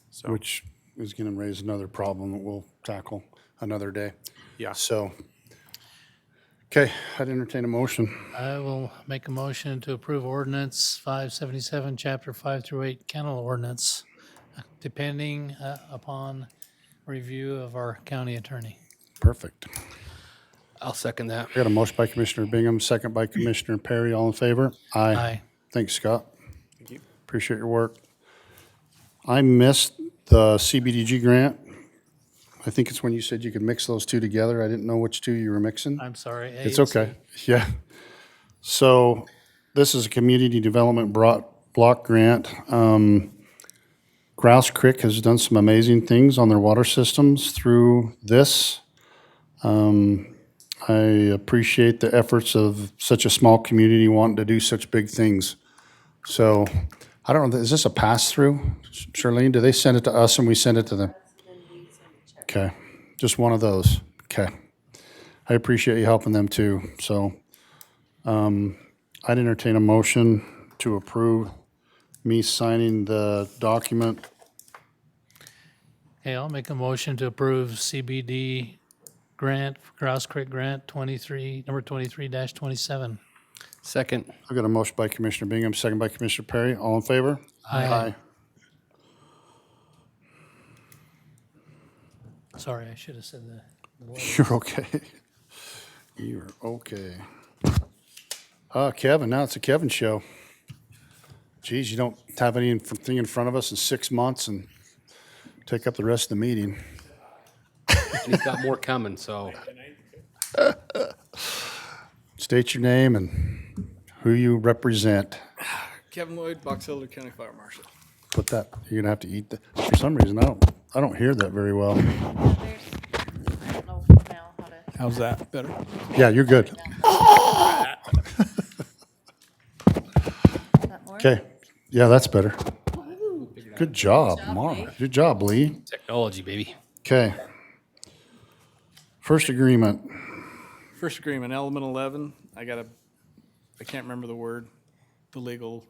[SPEAKER 8] So,
[SPEAKER 1] Which is going to raise another problem that we'll tackle another day.
[SPEAKER 8] yeah.
[SPEAKER 1] So, okay, I'd entertain a motion.
[SPEAKER 2] I will make a motion to approve ordinance 577, chapter 5 through 8 kennel ordinance, depending upon review of our county attorney.
[SPEAKER 1] Perfect.
[SPEAKER 4] I'll second that.
[SPEAKER 1] I got a motion by Commissioner Bingham, second by Commissioner Perry. All in favor?
[SPEAKER 2] Aye.
[SPEAKER 1] Thanks, Scott.
[SPEAKER 8] Thank you.
[SPEAKER 1] Appreciate your work. I missed the CBDG grant. I think it's when you said you could mix those two together. I didn't know which two you were mixing.
[SPEAKER 2] I'm sorry. A
[SPEAKER 1] It's
[SPEAKER 2] and C.
[SPEAKER 1] okay. Yeah. So this is a community development block grant. Grouse Creek has done some amazing things on their water systems through this. I appreciate the efforts of such a small community wanting to do such big things. So I don't know, is this a pass-through? Charlene, do they send it to us and we send it to them? Okay, just one of those. Okay. I appreciate you helping them too. So I'd entertain a motion to approve me signing the document.
[SPEAKER 2] Okay, I'll make a motion to approve CBD grant, Grouse Creek Grant 23, number 23-27.
[SPEAKER 4] Second.
[SPEAKER 1] I've got a motion by Commissioner Bingham, second by Commissioner Perry. All in favor?
[SPEAKER 2] Aye. Sorry, I should have said that.
[SPEAKER 1] You're okay. You're okay. Kevin, now it's a Kevin show. Geez, you don't have anything in front of us in 6 months and take up the rest of the meeting.
[SPEAKER 4] And he's got more coming, so.
[SPEAKER 1] State your name and who you represent.
[SPEAKER 15] Kevin Lloyd, Box Elder County Fire Marshal.
[SPEAKER 1] Put that, you're gonna have to eat that. For some reason, I don't hear that very well.
[SPEAKER 5] I don't know now how to.
[SPEAKER 15] How's that? Better?
[SPEAKER 1] Yeah, you're good.
[SPEAKER 5] Is that more?
[SPEAKER 1] Okay, yeah, that's better. Good job, Mara. Good job, Lee.
[SPEAKER 4] Technology, baby.
[SPEAKER 1] Okay. First agreement.
[SPEAKER 15] First agreement, element 11. I can't remember the word. The legal,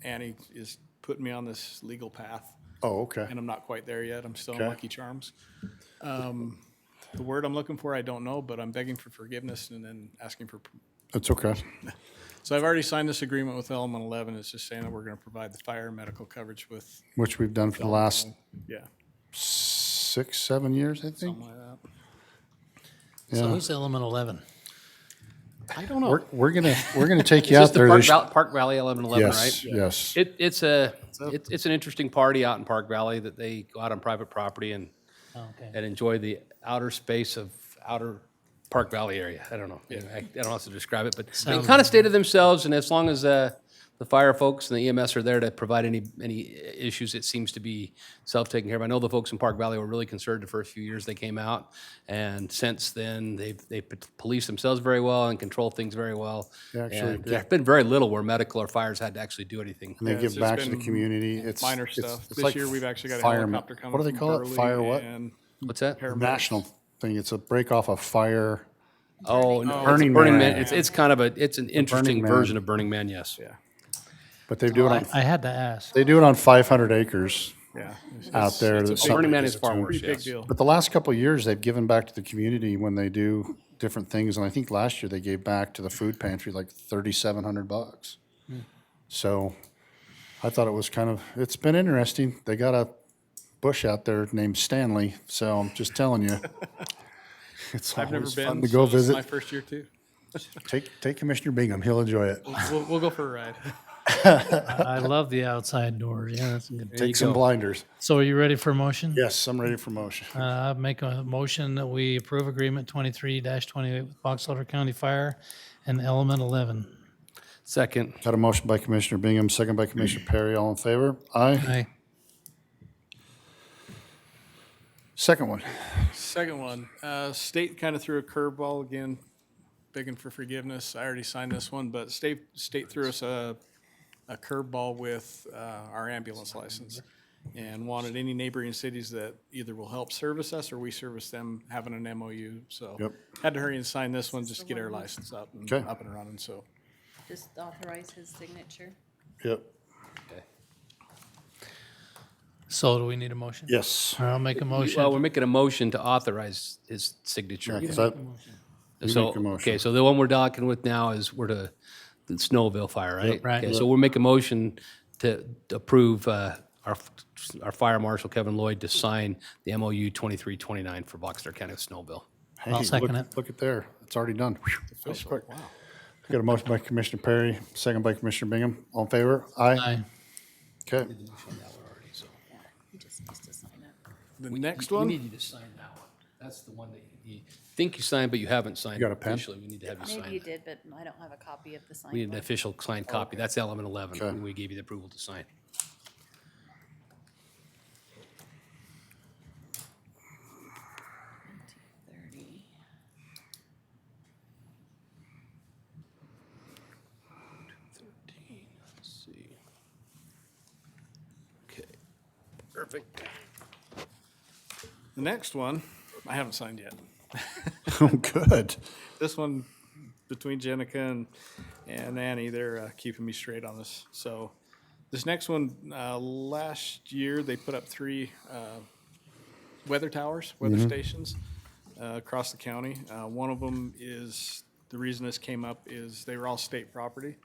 [SPEAKER 15] Annie is putting me on this legal path,
[SPEAKER 1] Oh, okay.
[SPEAKER 15] and I'm not quite there yet. I'm still in
[SPEAKER 1] Okay.
[SPEAKER 15] Lucky Charms. The word I'm looking for, I don't know, but I'm begging for forgiveness and then asking for.
[SPEAKER 1] That's okay.
[SPEAKER 15] So I've already signed this agreement with element 11. It's just saying that we're going to provide the fire and medical coverage with,
[SPEAKER 1] Which we've done for the last
[SPEAKER 15] yeah,
[SPEAKER 1] 6, 7 years, I think.
[SPEAKER 15] something like that.
[SPEAKER 2] So
[SPEAKER 1] Yeah.
[SPEAKER 2] who's element 11?
[SPEAKER 15] I don't know.
[SPEAKER 1] We're gonna take
[SPEAKER 4] It's
[SPEAKER 1] you
[SPEAKER 4] just
[SPEAKER 1] out
[SPEAKER 4] the
[SPEAKER 1] there.
[SPEAKER 4] Park Valley 1111,
[SPEAKER 1] Yes,
[SPEAKER 4] right?
[SPEAKER 1] yes.
[SPEAKER 4] It's an interesting party out in Park Valley that they go out on private property and
[SPEAKER 2] Okay.
[SPEAKER 4] enjoy the outer space of outer Park Valley area. I don't know. I don't know how to describe it, but they kind of stay to themselves, and as long as the fire folks and the EMS are there to provide any issues, it seems to be self-taken care of. I know the folks in Park Valley were really concerned the first few years they came out, and since then, they police themselves very well and control things very well.
[SPEAKER 1] Yeah, actually,
[SPEAKER 4] And there's been very little where medical or fires had to actually do anything.
[SPEAKER 1] And they
[SPEAKER 15] Yeah,
[SPEAKER 1] give
[SPEAKER 15] it's
[SPEAKER 1] back
[SPEAKER 15] just
[SPEAKER 1] to the
[SPEAKER 15] been
[SPEAKER 1] community. It's
[SPEAKER 15] minor
[SPEAKER 1] it's-
[SPEAKER 15] stuff.
[SPEAKER 1] it's
[SPEAKER 15] This
[SPEAKER 1] like
[SPEAKER 15] year, we've actually got a
[SPEAKER 1] firemen-
[SPEAKER 15] helicopter coming
[SPEAKER 1] What do they
[SPEAKER 15] from
[SPEAKER 1] call it?
[SPEAKER 15] Burley
[SPEAKER 1] Fire what?
[SPEAKER 15] and
[SPEAKER 4] What's that?
[SPEAKER 15] paramedics.
[SPEAKER 1] National thing. It's a break off of fire.
[SPEAKER 4] Oh, no,
[SPEAKER 1] Burning
[SPEAKER 4] Burning
[SPEAKER 1] Man.
[SPEAKER 4] Man. It's kind of it's an interesting
[SPEAKER 1] Man.
[SPEAKER 4] version of Burning Man. Yes.
[SPEAKER 15] Yeah,
[SPEAKER 1] But they do it on
[SPEAKER 2] I had to ask.
[SPEAKER 1] they do it on 500 acres
[SPEAKER 15] yeah.
[SPEAKER 1] out there.
[SPEAKER 15] It's a
[SPEAKER 1] That's
[SPEAKER 15] big-
[SPEAKER 1] something
[SPEAKER 4] Burning Man
[SPEAKER 1] to
[SPEAKER 4] is
[SPEAKER 1] give
[SPEAKER 4] far
[SPEAKER 1] to.
[SPEAKER 4] worse.
[SPEAKER 15] pretty big
[SPEAKER 4] Yes.
[SPEAKER 15] deal.
[SPEAKER 1] But the last couple of years, they've given back to the community when they do different things, and I think last year they gave back to the food pantry like $3,700. So I thought it was it's been interesting. They got a bush out there named Stanley, so I'm just telling you, it's
[SPEAKER 15] I've never
[SPEAKER 1] always
[SPEAKER 15] been.
[SPEAKER 1] fun to
[SPEAKER 15] so
[SPEAKER 1] go
[SPEAKER 15] this is
[SPEAKER 1] visit.
[SPEAKER 15] my first year too.
[SPEAKER 1] Take Commissioner Bingham; he'll enjoy it.
[SPEAKER 15] We'll go for a ride.
[SPEAKER 2] I love the outside doors. Yeah, that's good.
[SPEAKER 1] Take some blinders.
[SPEAKER 2] So are you ready for a motion?
[SPEAKER 1] Yes, I'm ready for motion.
[SPEAKER 2] I make a motion that we approve agreement 23-28 with Box Elder County Fire and element 11.
[SPEAKER 4] Second.
[SPEAKER 1] Got a motion by Commissioner Bingham, second by Commissioner Perry. All in favor? Aye.
[SPEAKER 2] Aye.
[SPEAKER 1] Second one.
[SPEAKER 15] Second one, state kind of threw a curveball again, begging for forgiveness. I already signed this one, but state threw us a curveball with our ambulance license and wanted any neighboring cities that either will help service us or we service them having an MOU. So
[SPEAKER 1] Yep.
[SPEAKER 15] had to hurry and sign this one just to get our license up and
[SPEAKER 1] Okay.
[SPEAKER 15] up and running. So
[SPEAKER 5] Just authorize his signature.
[SPEAKER 1] Yep.
[SPEAKER 2] So do we need a motion?
[SPEAKER 1] Yes.
[SPEAKER 2] All right, I'll make a motion.
[SPEAKER 4] Well, we're making a motion to authorize his signature.
[SPEAKER 1] Yeah, 'cause you
[SPEAKER 4] So,
[SPEAKER 1] make a motion.
[SPEAKER 4] okay, so the one we're talking with now is we're the Snowville fire, right?
[SPEAKER 2] Right.
[SPEAKER 4] Okay, so we'll make a motion to approve our fire marshal, Kevin Lloyd, to sign the MOU 2329 for Boxer County of Snowville.
[SPEAKER 1] Hey,
[SPEAKER 2] I'll second
[SPEAKER 1] look,
[SPEAKER 2] it.
[SPEAKER 1] Look at there. It's already done. Whew, that was quick. Got a motion by Commissioner Perry, second by Commissioner Bingham. All in favor? Aye.
[SPEAKER 2] Aye.
[SPEAKER 1] Okay.
[SPEAKER 5] He just needs to sign it.
[SPEAKER 15] the next
[SPEAKER 4] We
[SPEAKER 15] one,
[SPEAKER 4] need you to sign that one. That's the one that you think you signed, but you haven't signed.
[SPEAKER 1] You got a pen?
[SPEAKER 4] Officially, we need to have you sign.
[SPEAKER 5] Maybe you
[SPEAKER 4] that.
[SPEAKER 5] did, but I don't have a copy of the signed
[SPEAKER 4] We need an
[SPEAKER 5] one.
[SPEAKER 4] official signed copy. That's element 11.
[SPEAKER 1] Okay.
[SPEAKER 4] And we gave you the approval to sign. Let's see. Okay, perfect.
[SPEAKER 15] The next one, I haven't signed yet.
[SPEAKER 1] Oh, good.
[SPEAKER 15] This one, between Jenica and Annie, they're keeping me straight on this. So this next one, last year, they put up 3 weather towers, weather stations across the county. One of them is, the reason this came up is they were all state property.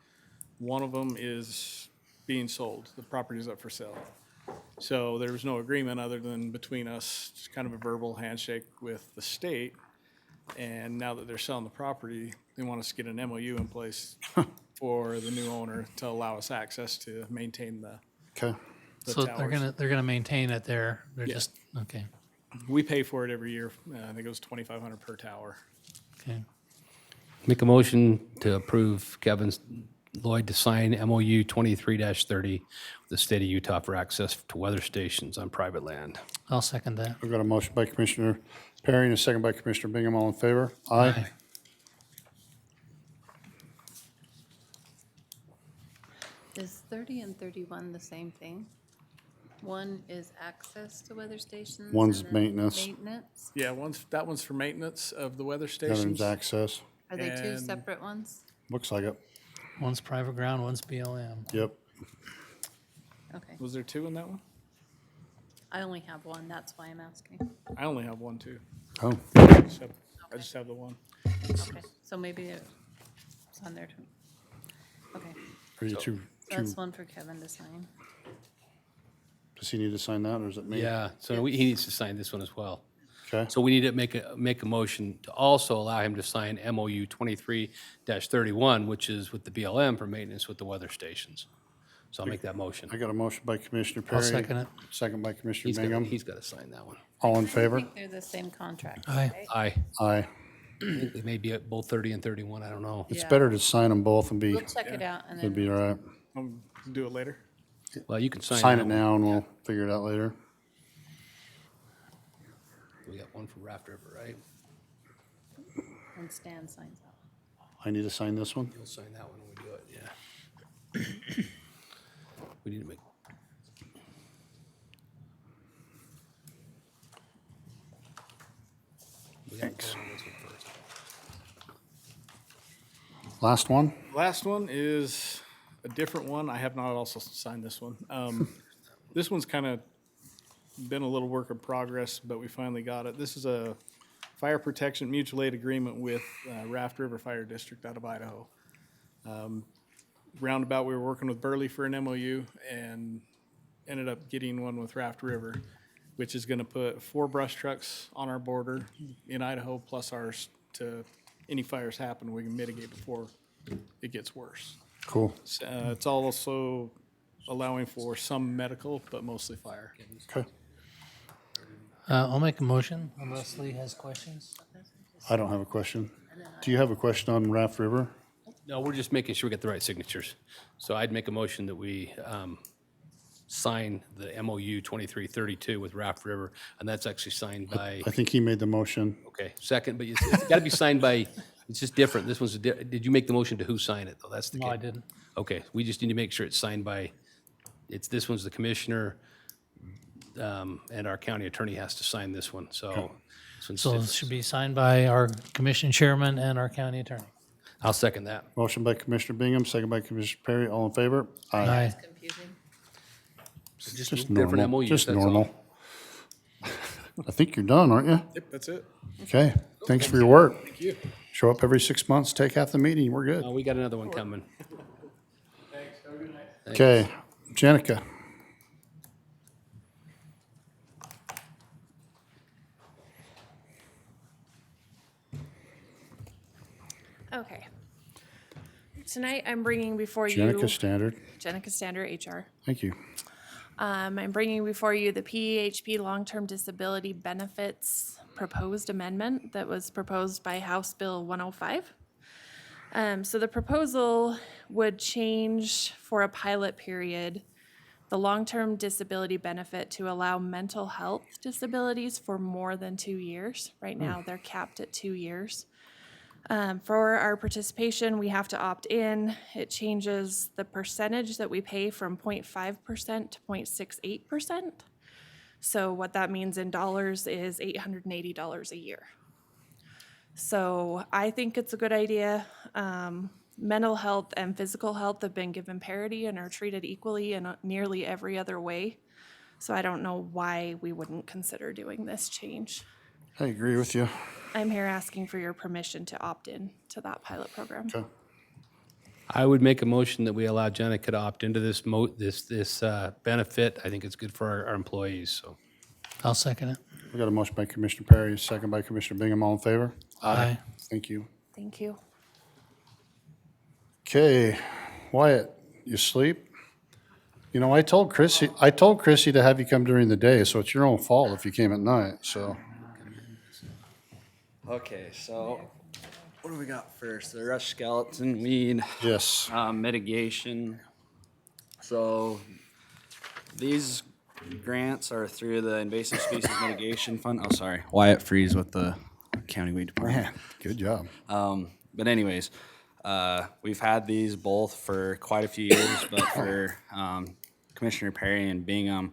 [SPEAKER 15] One of them is being sold. The property's up for sale. So there was no agreement other than between us, just kind of a verbal handshake with the state. And now that they're selling the property, they want us to get an MOU in place for the new owner to allow us access to maintain the
[SPEAKER 1] Okay.
[SPEAKER 2] So
[SPEAKER 15] towers.
[SPEAKER 2] they're gonna maintain it there. They're
[SPEAKER 15] Yeah.
[SPEAKER 2] just, okay,
[SPEAKER 15] We pay for it every year. I think it was $2,500 per tower.
[SPEAKER 2] okay.
[SPEAKER 4] Make a motion to approve Kevin Lloyd to sign MOU 23-30 with the state of Utah for access to weather stations on private land.
[SPEAKER 2] I'll second that.
[SPEAKER 1] We've got a motion by Commissioner Perry and a second by Commissioner Bingham. All in favor? Aye.
[SPEAKER 5] Is 30 and 31 the same thing? One is access to weather stations.
[SPEAKER 1] One's
[SPEAKER 5] and then
[SPEAKER 1] maintenance.
[SPEAKER 5] Maintenance.
[SPEAKER 15] Yeah, that one's for maintenance of the weather
[SPEAKER 1] The other
[SPEAKER 15] stations.
[SPEAKER 1] one's access.
[SPEAKER 5] Are they two
[SPEAKER 15] And-
[SPEAKER 5] separate ones?
[SPEAKER 1] Looks like it.
[SPEAKER 2] One's private ground, one's BLM.
[SPEAKER 1] Yep.
[SPEAKER 5] Okay.
[SPEAKER 15] Was there 2 in that one?
[SPEAKER 5] I only have one, that's why I'm asking.
[SPEAKER 15] I only have 1 too.
[SPEAKER 1] Oh,
[SPEAKER 15] I just have the one.
[SPEAKER 5] Okay, so maybe it's on there too. Okay,
[SPEAKER 1] are you two,
[SPEAKER 5] so that's one for Kevin to sign.
[SPEAKER 1] does he need to sign that or is it me?
[SPEAKER 4] Yeah, so he needs to sign this one as well.
[SPEAKER 1] Okay.
[SPEAKER 4] So we need to make a motion to also allow him to sign MOU 23-31, which is with the BLM for maintenance with the weather stations. So I'll make that motion.
[SPEAKER 1] I got a motion by Commissioner Perry.
[SPEAKER 2] I'll second it.
[SPEAKER 1] Second by Commissioner
[SPEAKER 4] He's
[SPEAKER 1] Bingham.
[SPEAKER 4] got to sign that one.
[SPEAKER 1] All in
[SPEAKER 5] I
[SPEAKER 1] favor?
[SPEAKER 5] think they're the same contract.
[SPEAKER 2] Aye.
[SPEAKER 5] right?
[SPEAKER 4] Aye.
[SPEAKER 1] Aye.
[SPEAKER 4] I think they may be at both 30 and 31, I don't know.
[SPEAKER 1] It's
[SPEAKER 5] Yeah.
[SPEAKER 1] better to sign them both and be,
[SPEAKER 5] We'll check it out and
[SPEAKER 1] it'd be
[SPEAKER 5] then,
[SPEAKER 1] all right.
[SPEAKER 15] Do it later.
[SPEAKER 4] Well, you can sign
[SPEAKER 1] Sign
[SPEAKER 4] that
[SPEAKER 1] it
[SPEAKER 4] one.
[SPEAKER 1] now and we'll figure it out later.
[SPEAKER 4] We got one for Raft River, right?
[SPEAKER 5] when Stan signs out.
[SPEAKER 1] I need to sign this one?
[SPEAKER 4] You'll sign that one when we do it, yeah. We need to make,
[SPEAKER 1] Thanks. Last one?
[SPEAKER 15] Last one is a different one. I have not also signed this one. This one's kind of been a little work in progress, but we finally got it. This is a fire protection mutual aid agreement with Raft River Fire District out of Idaho. Roundabout, we were working with Burley for an MOU and ended up getting one with Raft River, which is going to put 4 brush trucks on our border in Idaho, plus ours to any fires happen, we can mitigate before it gets worse.
[SPEAKER 1] Cool.
[SPEAKER 15] It's also allowing for some medical, but mostly fire.
[SPEAKER 1] Okay.
[SPEAKER 2] I'll make a motion unless Lee has questions.
[SPEAKER 1] I don't have a question. Do you have a question on Raft River?
[SPEAKER 4] no, we're just making sure we get the right signatures. So I'd make a motion that we sign the MOU 2332 with Raft River, and that's actually signed by,
[SPEAKER 1] I think he made the motion.
[SPEAKER 4] okay, second, but it's got to be signed by, it's just different. This one's, did you make the motion to who sign it, though? That's the
[SPEAKER 2] No, I
[SPEAKER 4] key.
[SPEAKER 2] didn't.
[SPEAKER 4] Okay, we just need to make sure it's signed by, this one's the commissioner, and our county attorney has to sign this one, so. this one's-
[SPEAKER 2] So it should be signed by our commission chairman and our county attorney.
[SPEAKER 4] I'll second that.
[SPEAKER 1] Motion by Commissioner Bingham, second by Commissioner Perry. All in favor?
[SPEAKER 2] Aye.
[SPEAKER 5] It's confusing.
[SPEAKER 4] Just
[SPEAKER 1] Just
[SPEAKER 4] different
[SPEAKER 1] normal.
[SPEAKER 4] MOUs,
[SPEAKER 1] Just
[SPEAKER 4] that's all.
[SPEAKER 1] normal. I think you're done, aren't you?
[SPEAKER 15] Yep, that's it.
[SPEAKER 1] Okay. Thanks for your work.
[SPEAKER 15] Thank you.
[SPEAKER 1] Show up every 6 months, take half the meeting. We're good.
[SPEAKER 4] We got another one coming.
[SPEAKER 1] Okay. Jenica.
[SPEAKER 16] Okay. Tonight, I'm bringing before you.
[SPEAKER 1] Jenica Standard.
[SPEAKER 16] Jenica Standard, HR.
[SPEAKER 1] Thank you.
[SPEAKER 16] I'm bringing before you the PHP long-term disability benefits proposed amendment that was proposed by House Bill 105. So the proposal would change for a pilot period the long-term disability benefit to allow mental health disabilities for more than 2 years. Right now, they're capped at 2 years. For our participation, we have to opt in. It changes the percentage that we pay from 0.5% to 0.68%. So what that means in dollars is $880 a year. So I think it's a good idea. Mental health and physical health have been given parity and are treated equally in nearly every other way. So I don't know why we wouldn't consider doing this change.
[SPEAKER 1] I agree with you.
[SPEAKER 16] I'm here asking for your permission to opt in to that pilot program.
[SPEAKER 1] Okay.
[SPEAKER 4] I would make a motion that we allow Jenica to opt into this benefit. I think it's good for our employees, so.
[SPEAKER 2] I'll second it.
[SPEAKER 1] We got a motion by Commissioner Perry, second by Commissioner Bingham. All in favor?
[SPEAKER 2] Aye.
[SPEAKER 1] Thank you.
[SPEAKER 16] Thank you.
[SPEAKER 1] Okay, Wyatt, you sleep? You know, I told Chrissy to have you come during the day, so it's your own fault if you came at night, so.
[SPEAKER 17] Okay, so what do we got first? The rush skeleton weed
[SPEAKER 1] Yes.
[SPEAKER 17] mitigation. So these grants are through the Invasive Species Mitigation Fund. Oh, sorry, Wyatt Freeze with the County Weed Department.
[SPEAKER 1] Man, good job.
[SPEAKER 17] But anyways, we've had these both for quite a few years, but for Commissioner Perry and Bingham,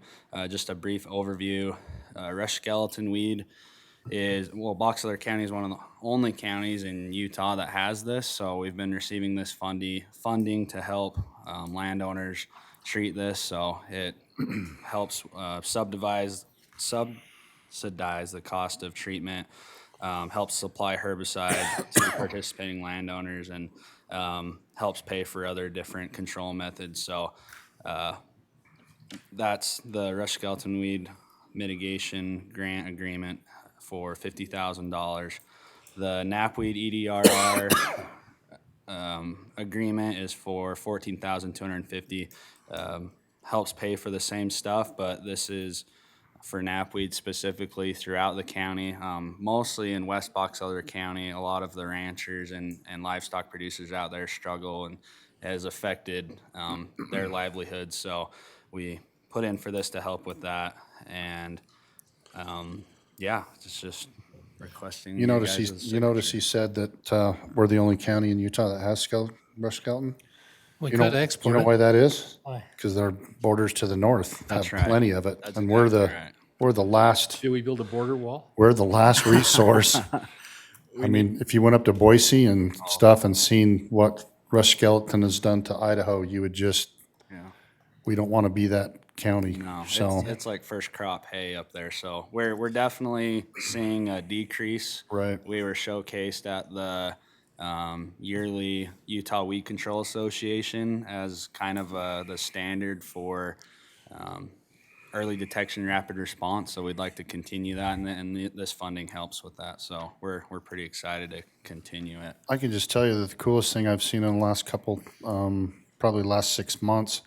[SPEAKER 17] just a brief overview. Rush skeleton weed Box Elder County is one of the only counties in Utah that has this, so we've been receiving this funding to help landowners treat this, so it helps subsidize the cost of treatment, helps supply herbicide to participating landowners, and helps pay for other different control methods. So that's the rush skeleton weed mitigation grant agreement for $50,000. The knapweed EDRR agreement is for $14,250. Helps pay for the same stuff, but this is for knapweed specifically throughout the county, mostly in West Box Elder County. A lot of the ranchers and livestock producers out there struggle, and has affected their livelihoods. So we put in for this to help with that, and yeah, it's just requesting.
[SPEAKER 1] You notice he said that we're the only county in Utah that has brush skeleton?
[SPEAKER 2] We
[SPEAKER 1] You
[SPEAKER 2] could
[SPEAKER 1] know,
[SPEAKER 2] export
[SPEAKER 1] you know
[SPEAKER 2] it.
[SPEAKER 1] why that is?
[SPEAKER 2] Why?
[SPEAKER 1] Because their borders to the north
[SPEAKER 17] That's
[SPEAKER 1] have
[SPEAKER 17] right.
[SPEAKER 1] plenty of it,
[SPEAKER 17] That's
[SPEAKER 1] and
[SPEAKER 17] exactly right.
[SPEAKER 1] we're the last.
[SPEAKER 4] Should we build a border wall?
[SPEAKER 1] We're the last resource. I mean, if you went up to Boise and stuff and seen what rush skeleton has done to Idaho, you would just.
[SPEAKER 17] Yeah.
[SPEAKER 1] We don't want to be that county.
[SPEAKER 17] No,
[SPEAKER 1] So
[SPEAKER 17] it's like first crop hay up there. So we're definitely seeing a decrease.
[SPEAKER 1] Right.
[SPEAKER 17] We were showcased at the yearly Utah Weed Control Association as kind of the standard for early detection, rapid response. So we'd like to continue that, and this funding helps with that. So we're pretty excited to continue it.
[SPEAKER 1] I can just tell you that the coolest thing I've seen in the last couple, probably last 6 months,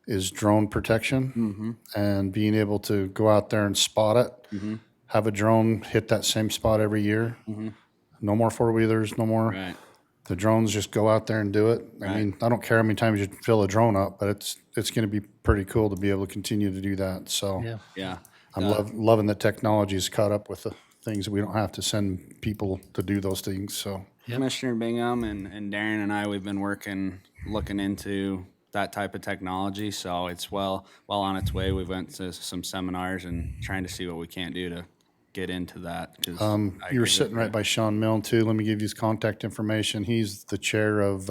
[SPEAKER 1] is drone protection and being able to go out there and spot it. Have a drone hit that same spot every year. No more four-wheelers, no more.
[SPEAKER 17] Right.
[SPEAKER 1] The drones just go out there and do it. I mean, I don't care how many times you fill a drone up, but it's going to be pretty cool to be able to continue to do that. So
[SPEAKER 2] Yeah.
[SPEAKER 17] Yeah.
[SPEAKER 1] I'm loving that technology's caught up with the things that we don't have to send people to do those things. So
[SPEAKER 2] Yep.
[SPEAKER 17] Commissioner Bingham and Darren and I, we've been looking into that type of technology. So it's well on its way. We went to some seminars and trying to see what we can't do to get into that. 'Cause I
[SPEAKER 1] you
[SPEAKER 17] agree
[SPEAKER 1] were
[SPEAKER 17] with
[SPEAKER 1] sitting right
[SPEAKER 17] you.
[SPEAKER 1] by Sean Milne too. Let me give you his contact information. He's the chair of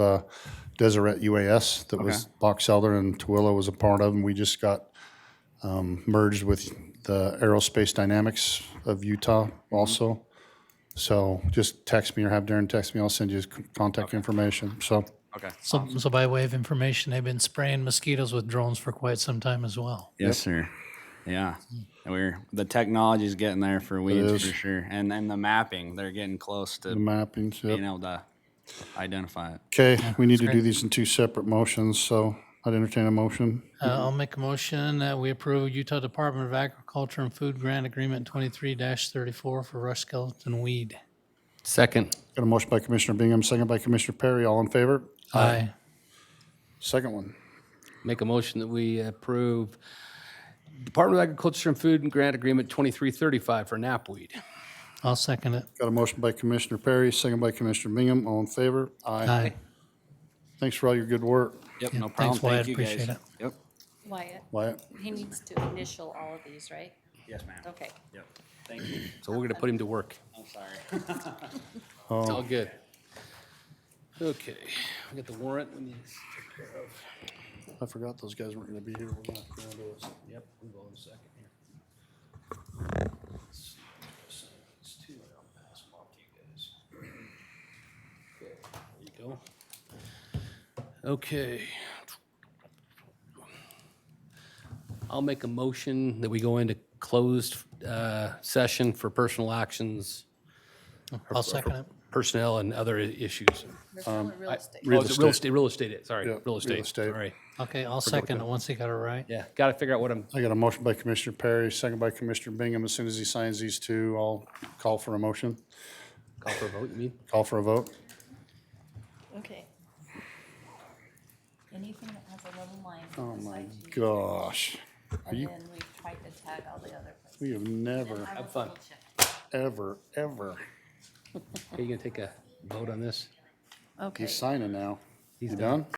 [SPEAKER 1] Deseret UAS that was Box Elder and Tooele was a part of, and we just got merged with the Aerospace Dynamics of Utah also. So just text me or have Darren text me. I'll send you his contact information. So
[SPEAKER 17] Okay.
[SPEAKER 2] So by way of information, they've been spraying mosquitoes with drones for quite some time as well.
[SPEAKER 17] Yes, sir. Yeah. The technology's getting there for weeds
[SPEAKER 1] is.
[SPEAKER 17] for sure. And then the mapping, they're getting close to
[SPEAKER 1] the mappings. Yep.
[SPEAKER 17] being able to identify it.
[SPEAKER 1] Okay, we need to do these in two separate motions. So I'd entertain a motion.
[SPEAKER 2] I'll make a motion that we approve Utah Department of Agriculture and Food Grant Agreement 23-34 for rush skeleton weed.
[SPEAKER 4] Second.
[SPEAKER 1] Got a motion by Commissioner Bingham, second by Commissioner Perry. All in favor?
[SPEAKER 2] Aye.
[SPEAKER 1] Second one.
[SPEAKER 4] Make a motion that we approve Department of Agriculture and Food and Grant Agreement 2335 for knapweed.
[SPEAKER 2] I'll second it.
[SPEAKER 1] Got a motion by Commissioner Perry, second by Commissioner Bingham. All in favor?
[SPEAKER 2] Aye.
[SPEAKER 1] Thanks for all your good work.
[SPEAKER 17] Yep,
[SPEAKER 2] Yeah,
[SPEAKER 17] no problem.
[SPEAKER 2] thanks, Wyatt.
[SPEAKER 17] Thank you guys.
[SPEAKER 2] Appreciate it.
[SPEAKER 17] Yep.
[SPEAKER 5] Wyatt,
[SPEAKER 1] Wyatt?
[SPEAKER 5] he needs to initial all of these, right?
[SPEAKER 17] Yes, ma'am.
[SPEAKER 5] Okay.
[SPEAKER 17] Yep. Thank you.
[SPEAKER 4] So we're gonna put him to work.
[SPEAKER 17] I'm sorry.
[SPEAKER 4] It's all good. Okay, we got the warrant we need to take care of.
[SPEAKER 1] I forgot those guys weren't gonna be here. We're gonna have to go into this.
[SPEAKER 4] Yep, we'll go in a second here. It's two, I'll pass them off to you guys. Okay, there you go. Okay. I'll make a motion that we go into closed session for personal actions,
[SPEAKER 2] I'll second it.
[SPEAKER 4] personnel and other issues.
[SPEAKER 5] Personal or real estate?
[SPEAKER 4] Oh, is it real estate, sorry,
[SPEAKER 1] Yeah,
[SPEAKER 4] real estate,
[SPEAKER 1] estate.
[SPEAKER 4] sorry.
[SPEAKER 2] Okay, I'll second it once he got it right.
[SPEAKER 4] Yeah, gotta figure out what I'm,
[SPEAKER 1] I got a motion by Commissioner Perry, second by Commissioner Bingham. As soon as he signs these two, I'll call for a motion.
[SPEAKER 4] call for a vote, you mean?
[SPEAKER 1] Call for a vote.
[SPEAKER 5] Okay. Anything that has a little line
[SPEAKER 1] Oh my
[SPEAKER 5] beside you,
[SPEAKER 1] gosh. Are
[SPEAKER 5] and
[SPEAKER 1] you,
[SPEAKER 5] then we tried to tag all the other places.
[SPEAKER 1] we have never,
[SPEAKER 4] Have fun.
[SPEAKER 1] ever, ever.
[SPEAKER 4] Are you gonna take a vote on this?
[SPEAKER 5] Okay.
[SPEAKER 1] He's signing now. You done?